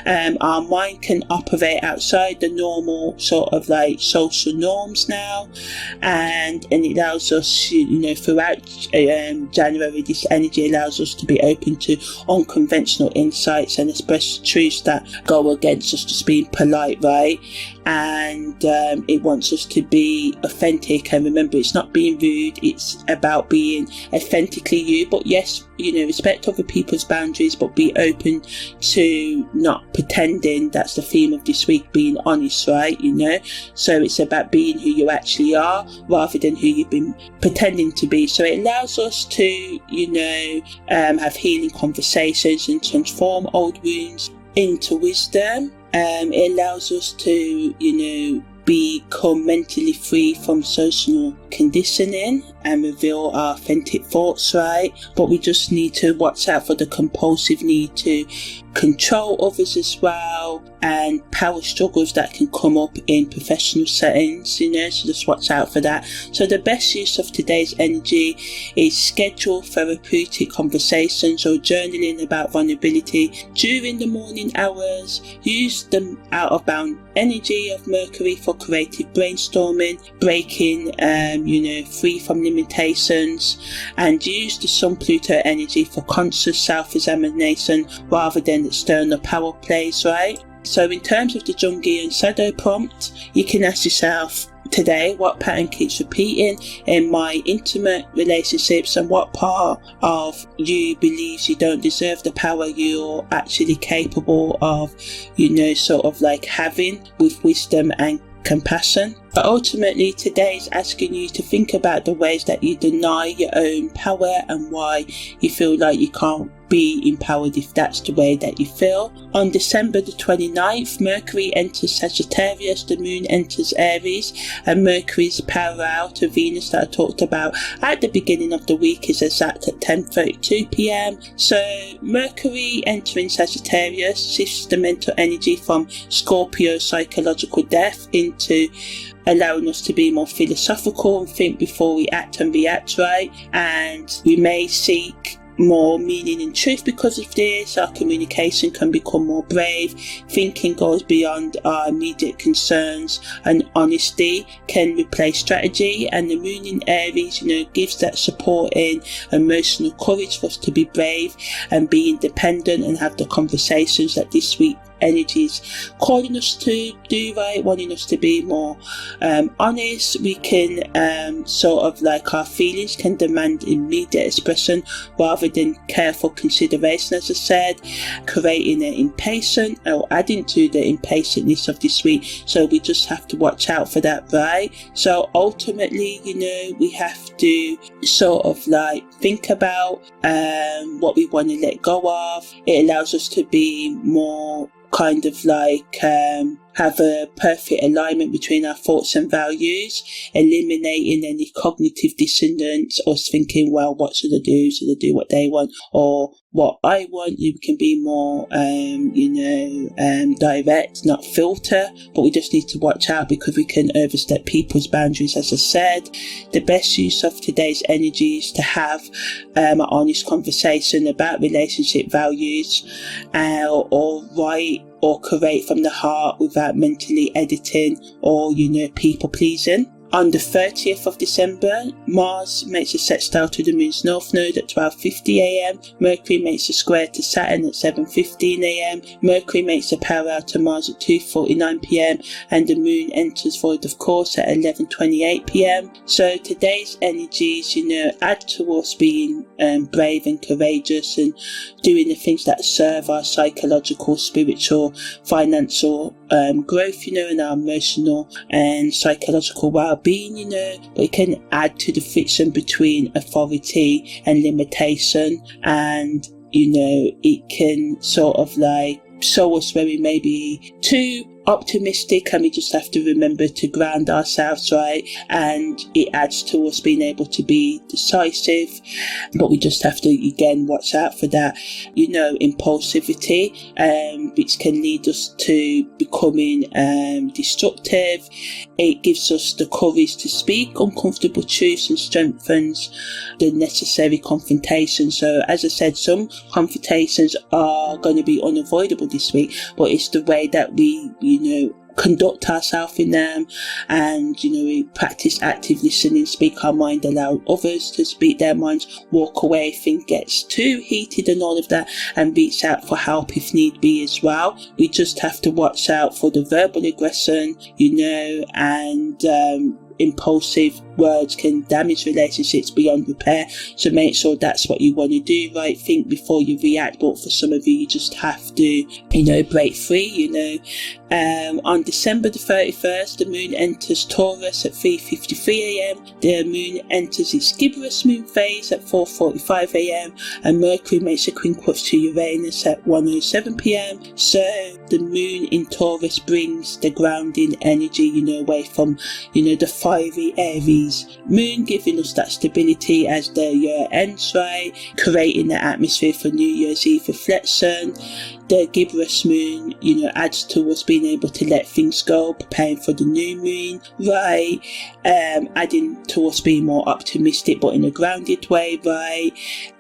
Our mind can operate outside the normal sort of like social norms now, and it allows us, throughout January, this energy allows us to be open to unconventional insights and express truths that go against us just being polite, right? And it wants us to be authentic, and remember, it's not being rude, it's about being authentically you. But yes, respect other people's boundaries, but be open to not pretending. That's the theme of this week, being honest, right? So it's about being who you actually are rather than who you've been pretending to be. So it allows us to have healing conversations and transform old wounds into wisdom. It allows us to become mentally free from social conditioning and reveal our authentic thoughts, right? But we just need to watch out for the compulsive need to control others as well, and power struggles that can come up in professional settings, so just watch out for that. So the best use of today's energy is schedule therapeutic conversations or journaling about vulnerability during the morning hours. Use the out of bound energy of Mercury for creative brainstorming, breaking free from limitations, and use the Sun Pluto energy for conscious self-examination rather than external power plays, right? So in terms of the Jungian shadow prompt, you can ask yourself today, what pattern keeps repeating in my intimate relationships, and what part of you believes you don't deserve the power you're actually capable of, sort of like having with wisdom and compassion. But ultimately today is asking you to think about the ways that you deny your own power and why you feel like you can't be empowered if that's the way that you feel. On December the 29th, Mercury enters Sagittarius, the Moon enters Aries, and Mercury's parallel to Venus that I talked about at the beginning of the week is exact at 10:32 p.m. So Mercury entering Sagittarius shifts the mental energy from Scorpio psychological death into allowing us to be more philosophical and think before we act and react, right? And we may seek more meaning and truth because of this. Our communication can become more brave, thinking goes beyond our immediate concerns, and honesty can replace strategy. And the Moon in Aries gives that supporting emotional courage for us to be brave and be independent and have the conversations that this week energies calling us to do, right, wanting us to be more honest. We can sort of like our feelings can demand immediate expression rather than careful consideration, as I said, creating an impatient or adding to the impatientness of this week. So we just have to watch out for that, right? So ultimately, we have to sort of like think about what we want to let go of. It allows us to be more kind of like have a perfect alignment between our thoughts and values, eliminating any cognitive dissonance, us thinking, well, what should I do? Should I do what they want or what I want? You can be more, direct, not filter, but we just need to watch out because we can overstep people's boundaries, as I said. The best use of today's energy is to have an honest conversation about relationship values or write or create from the heart without mentally editing or, people pleasing. On the 30th of December, Mars makes a sextile to the Moon's North Node at 12:50 a.m. Mercury makes a square to Saturn at 7:15 a.m. Mercury makes a parallel to Mars at 2:49 p.m. and the Moon enters void of course at 11:28 p.m. So today's energies, add to us being brave and courageous and doing the things that serve our psychological, spiritual, financial growth, and our emotional and psychological well-being, but it can add to the friction between authority and limitation, and it can sort of like show us where we may be too optimistic, and we just have to remember to ground ourselves, right? And it adds to us being able to be decisive, but we just have to again watch out for that impulsivity, which can lead us to becoming destructive. It gives us the courage to speak uncomfortable truths and strengthens the necessary confrontation. So as I said, some confrontations are going to be unavoidable this week, but it's the way that we conduct ourselves in them, and we practice active listening, speak our mind, allow others to speak their minds, walk away if things gets too heated and all of that, and reach out for help if need be as well. We just have to watch out for the verbal aggression, and impulsive words can damage relationships beyond repair. So make sure that's what you want to do, right? Think before you react. But for some of you just have to, break free, On December the 31st, the Moon enters Taurus at 3:53 a.m. The Moon enters its gibbous moon phase at 4:45 a.m. and Mercury makes a quincunx to Uranus at 1:07 p.m. So the Moon in Taurus brings the grounding energy, away from, the fiery Aries Moon, giving us that stability as the year ends, right? Creating the atmosphere for New Year's Eve reflection. The gibbous moon, adds to us being able to let things go, preparing for the new moon, right? Adding to us being more optimistic, but in a grounded way, right?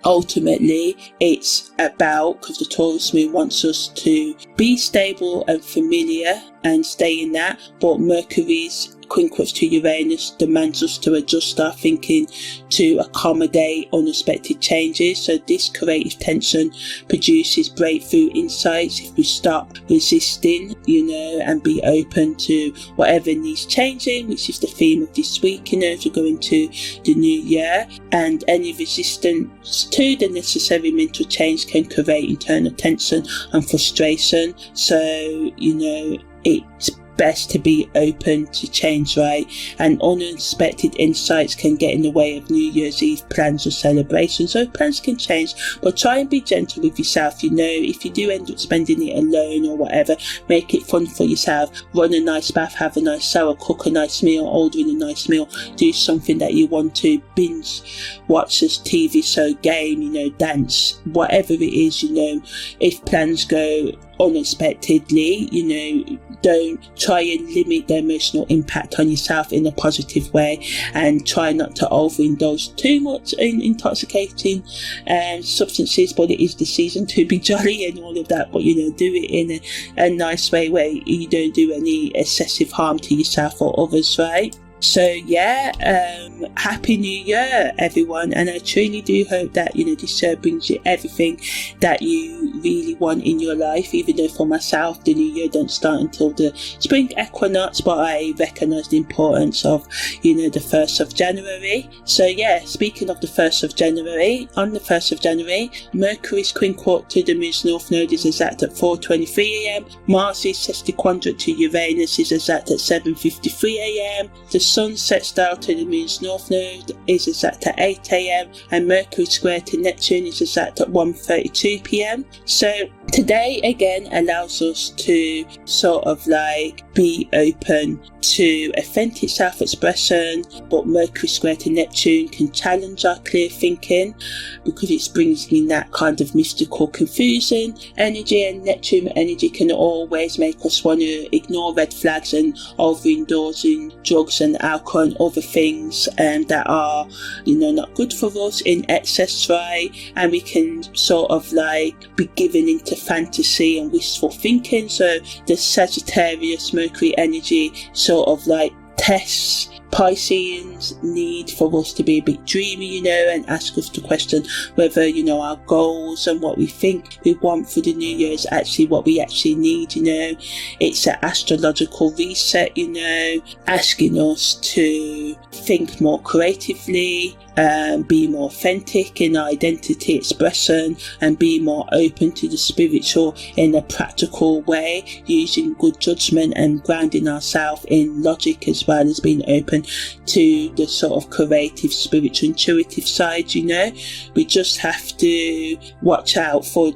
Ultimately, it's about, because the Taurus moon wants us to be stable and familiar and stay in that, but Mercury's quincunx to Uranus demands us to adjust our thinking to accommodate unexpected changes. So this creative tension produces breakthrough insights if we stop resisting, and be open to whatever needs changing, which is the theme of this week, as we go into the new year. And any resistance to the necessary mental change can create internal tension and frustration. So, it's best to be open to change, right? And unexpected insights can get in the way of New Year's Eve plans or celebrations. So plans can change, but try and be gentle with yourself. If you do end up spending it alone or whatever, make it fun for yourself. Run a nice bath, have a nice shower, cook a nice meal, ordering a nice meal, do something that you want to, binge watch a TV show, game, dance, whatever it is. If plans go unexpectedly, don't try and limit the emotional impact on yourself in a positive way, and try not to overindulge too much in intoxicating substances. But it is the season to be jolly and all of that, but do it in a nice way where you don't do any excessive harm to yourself or others, right? So yeah, happy new year everyone, and I truly do hope that this year brings you everything that you really want in your life, even though for myself the new year don't start until the spring equinox, but I recognise the importance of the 1st of January. So yeah, speaking of the 1st of January, on the 1st of January, Mercury's quincunx to the moon's north node is exact at 4:23 am, Mars' Sesquiquadrate to Uranus is exact at 7:53 am, the Sun's sextile to the moon's north node is exact at 8 am, and Mercury Square to Neptune is exact at 1:32 pm. So today again allows us to sort of be open to authentic self-expression, but Mercury Square to Neptune can challenge our clear thinking because it brings in that kind of mystical confusing energy, and Neptune energy can always make us want to ignore red flags and overindulging drugs and alcohol and other things that are not good for us in excess, right? And we can sort of be given into fantasy and wistful thinking. So the Sagittarius Mercury energy sort of tests Pisceans need for us to be a bit dreamy, and ask us to question whether, our goals and what we think we want for the new year is actually what we actually need, It's an astrological reset, asking us to think more creatively, be more authentic in our identity expression, and be more open to the spiritual in a practical way, using good judgment and grounding ourselves in logic, as well as being open to the sort of creative, spiritual, intuitive side. We just have to watch out for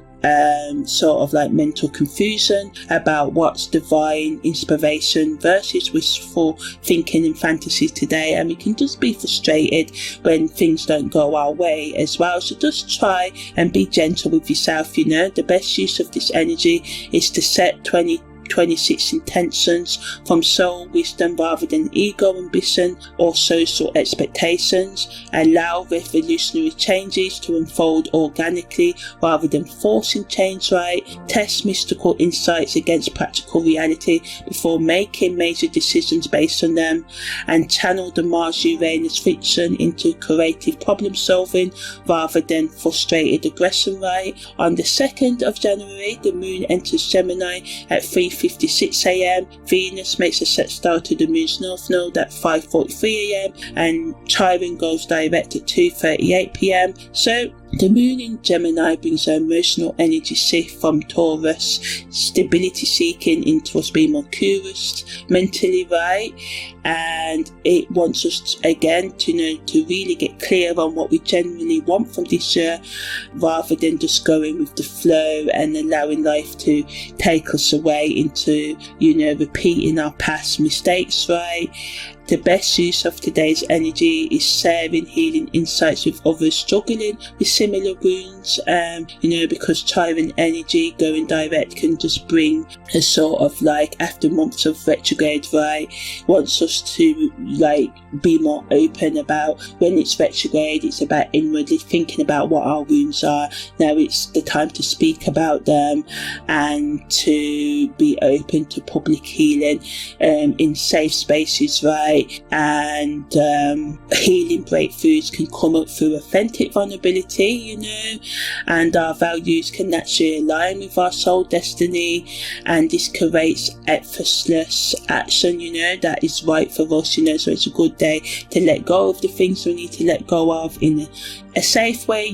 sort of mental confusion about what's divine inspiration versus wishful thinking and fantasy today, and we can just be frustrated when things don't go our way as well. So just try and be gentle with yourself. The best use of this energy is to set 2026 intentions from soul wisdom rather than ego ambition or social expectations. Allow revolutionary changes to unfold organically rather than forcing change, right? Test mystical insights against practical reality before making major decisions based on them, and channel the Mars-Uranus friction into creative problem solving rather than frustrated aggression, right? On the 2nd of January, the moon enters Gemini at 3:56 am, Venus makes a sextile to the moon's north node at 5:43 am, and Chiron goes direct at 2:38 pm. So the moon in Gemini brings an emotional energy shift from Taurus, stability seeking, into us being more curious mentally, right? And it wants us again to really get clear on what we genuinely want from this year, rather than just going with the flow and allowing life to take us away into repeating our past mistakes, right? The best use of today's energy is sharing healing insights with others struggling with similar wounds, because Chiron energy going direct can just bring a sort of after months of retrograde, right, wants us to be more open about when it's retrograde. It's about inwardly thinking about what our wounds are. Now it's the time to speak about them and to be open to public healing in safe spaces, right? And healing breakthroughs can come up through authentic vulnerability, and our values can naturally align with our soul destiny, and this creates effortless action, that is right for us, so it's a good day to let go of the things we need to let go of in a safe way,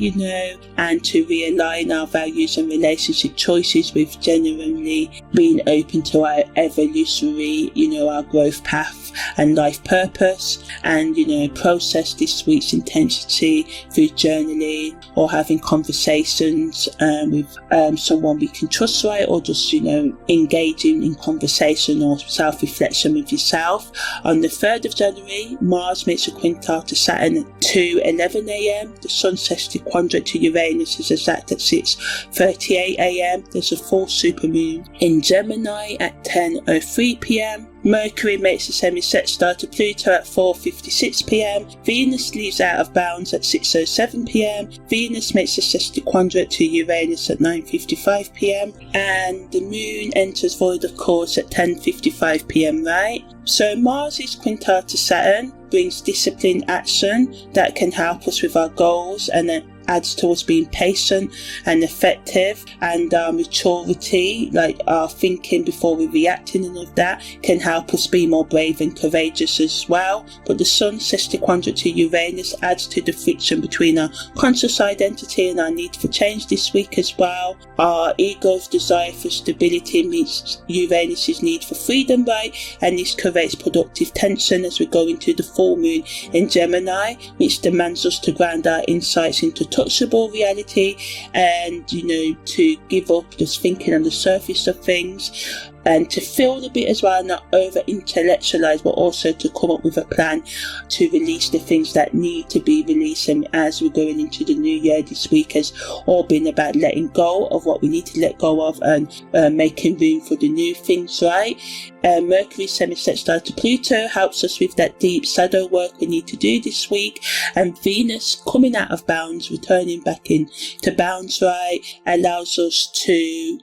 and to realign our values and relationship choices with genuinely being open to our evolutionary, our growth path and life purpose, and process this week's intensity through journaling or having conversations with someone we can trust, right, or just engaging in conversation or self-reflection with yourself. On the 3rd of January, Mars makes a quintile to Saturn at 2:11 am. The Sun sesquiquadrate to Uranus is exact at 6:38 am. There's a full supermoon in Gemini at 10:03 pm. Mercury makes a semi-sextile to Pluto at 4:56 p.m. Venus leaves out of bounds at 6:07 p.m. Venus makes a Sesquiquadrate to Uranus at 9:55 p.m. and the Moon enters void of course at 10:55 p.m. right? So Mars is quintile to Saturn, brings discipline action that can help us with our goals, and then adds to us being patient and effective, and our maturity, like our thinking before we reacting, and of that can help us be more brave and courageous as well. But the Sun sesquiquadrate to Uranus adds to the friction between our conscious identity and our need for change this week as well. Our ego's desire for stability meets Uranus's need for freedom, right? And this creates productive tension as we go into the full moon in Gemini, which demands us to ground our insights into touchable reality, and to give up just thinking on the surface of things, and to feel a bit as well, not over intellectualize, but also to come up with a plan to release the things that need to be released. And as we're going into the new year, this week has all been about letting go of what we need to let go of, and making room for the new things, right? Mercury SemiSextile to Pluto helps us with that deep shadow work we need to do this week, and Venus coming out of bounds, returning back into bounds, right, allows us to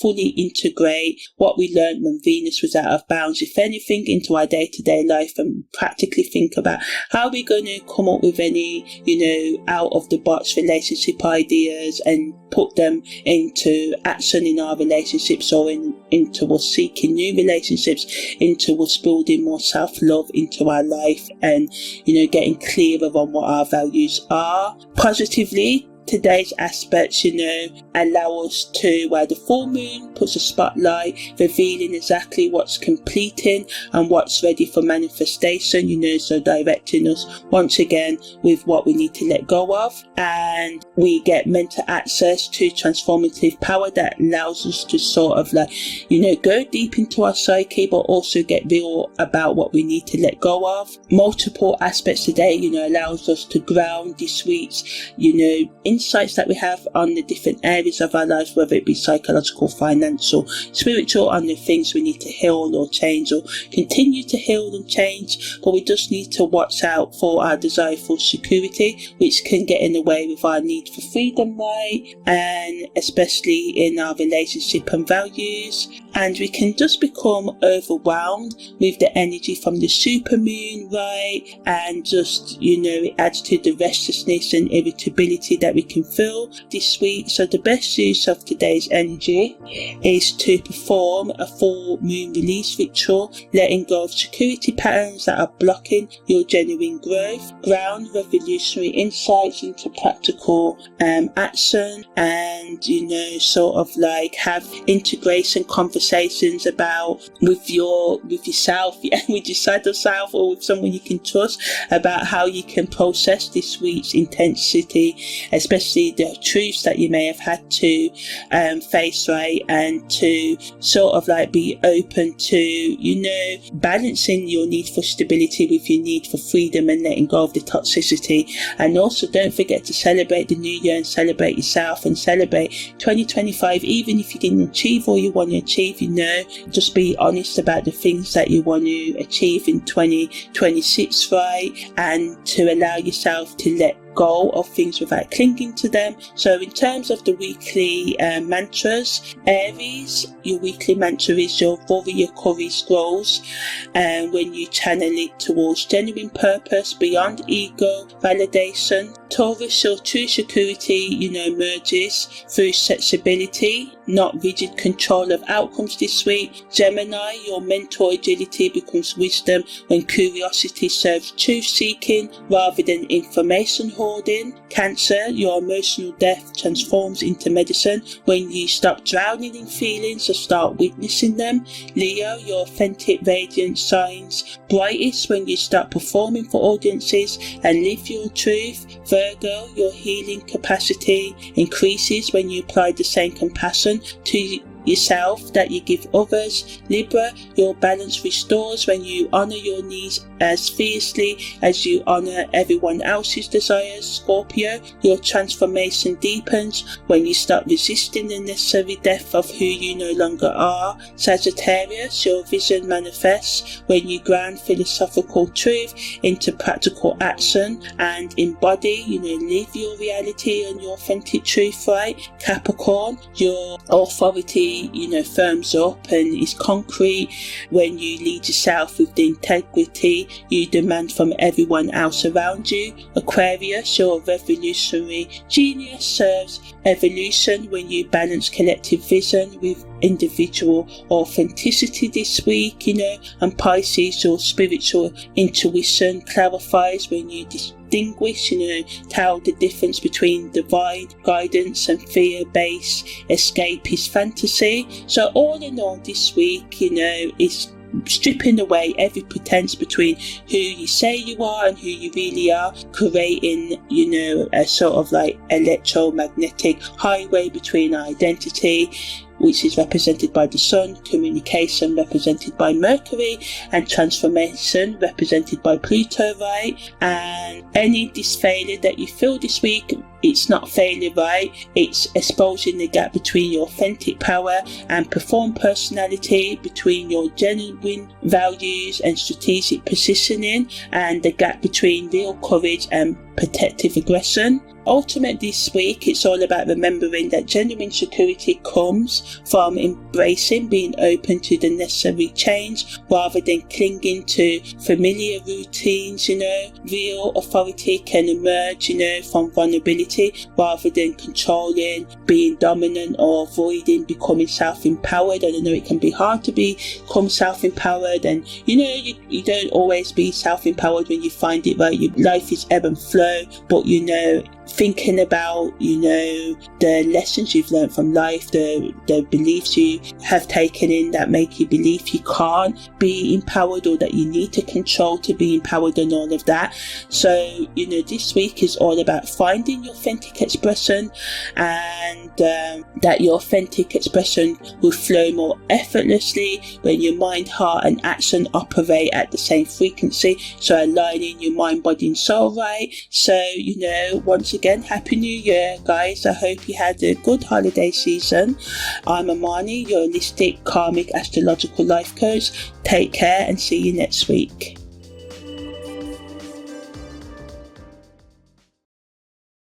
fully integrate what we learned when Venus was out of bounds, if anything, into our day-to-day life, and practically think about how we're going to come up with any out of the box relationship ideas and put them into action in our relationships, or into us seeking new relationships, into us building more self-love into our life, and getting clearer on what our values are. Positively, today's aspects, allow us to, where the full moon puts a spotlight, revealing exactly what's completing and what's ready for manifestation, so directing us once again with what we need to let go of. And we get mental access to transformative power that allows us to sort of go deep into our psyche, but also get real about what we need to let go of. Multiple aspects today, allows us to ground this week's, insights that we have on the different areas of our lives, whether it be psychological, financial, spiritual, on the things we need to heal or change, or continue to heal and change. But we just need to watch out for our desire for security, which can get in the way with our need for freedom, right? And especially in our relationship and values. And we can just become overwhelmed with the energy from the supermoon, right? And just, it adds to the restlessness and irritability that we can feel this week. So the best use of today's energy is to perform a full moon release ritual, letting go of security patterns that are blocking your genuine growth, ground revolutionary insights into practical action, and have integration conversations about with yourself, with your shadow self, or with someone you can trust, about how you can process this week's intensity, especially the truths that you may have had to face, right? And to be open to balancing your need for stability with your need for freedom, and letting go of the toxicity. And also don't forget to celebrate the new year, and celebrate yourself, and celebrate 2025. Even if you didn't achieve all you want to achieve, just be honest about the things that you want to achieve in 2026, right? And to allow yourself to let go of things without clinging to them. So in terms of the weekly mantras, Aries, your weekly mantra is your warrior courage grows, and when you channel it towards genuine purpose beyond ego validation. Taurus, your true security emerges through sensibility, not rigid control of outcomes this week. Gemini, your mental agility becomes wisdom when curiosity serves truth seeking rather than information hoarding. Cancer, your emotional depth transforms into medicine when you stop drowning in feelings and start witnessing them. Leo, your authentic radiance shines brightest when you start performing for audiences and live your truth. Virgo, your healing capacity increases when you apply the same compassion to yourself that you give others. Libra, your balance restores when you honour your needs as fiercely as you honour everyone else's desires. Scorpio, your transformation deepens when you start resisting the necessary death of who you no longer are. Sagittarius, your vision manifests when you ground philosophical truth into practical action and embody, live your reality and your authentic truth, right? Capricorn, your authority, firms up and is concrete when you lead yourself with the integrity you demand from everyone else around you. Aquarius, your revolutionary genius serves evolution when you balance collective vision with individual authenticity this week, and Pisces, your spiritual intuition clarifies when you distinguish, tell the difference between divine guidance and fear-based escapist fantasy. So all in all this week, is stripping away every pretense between who you say you are and who you really are, creating, a sort of like electromagnetic highway between identity, which is represented by the Sun, communication represented by Mercury, and transformation represented by Pluto, right? And any disfailure that you feel this week, it's not failure, right? It's exposing the gap between your authentic power and performed personality, between your genuine values and strategic positioning, and the gap between real courage and protective aggression. Ultimately this week, it's all about remembering that genuine security comes from embracing, being open to the necessary change rather than clinging to familiar routines. Real authority can emerge, from vulnerability rather than controlling, being dominant, or avoiding becoming self-empowered. And I know it can be hard to become self-empowered, and you don't always be self-empowered when you find it right. Your life is ebb and flow, but thinking about the lessons you've learned from life, the beliefs you have taken in that make you believe you can't be empowered, or that you need to control to be empowered, and all of that. So this week is all about finding your authentic expression, and that your authentic expression will flow more effortlessly when your mind, heart and action operate at the same frequency, so aligning your mind, body and soul, right? So once again, Happy New Year, guys. I hope you had a good holiday season. I'm Amani, your holistic, karmic, astrological life coach. Take care and see you next week.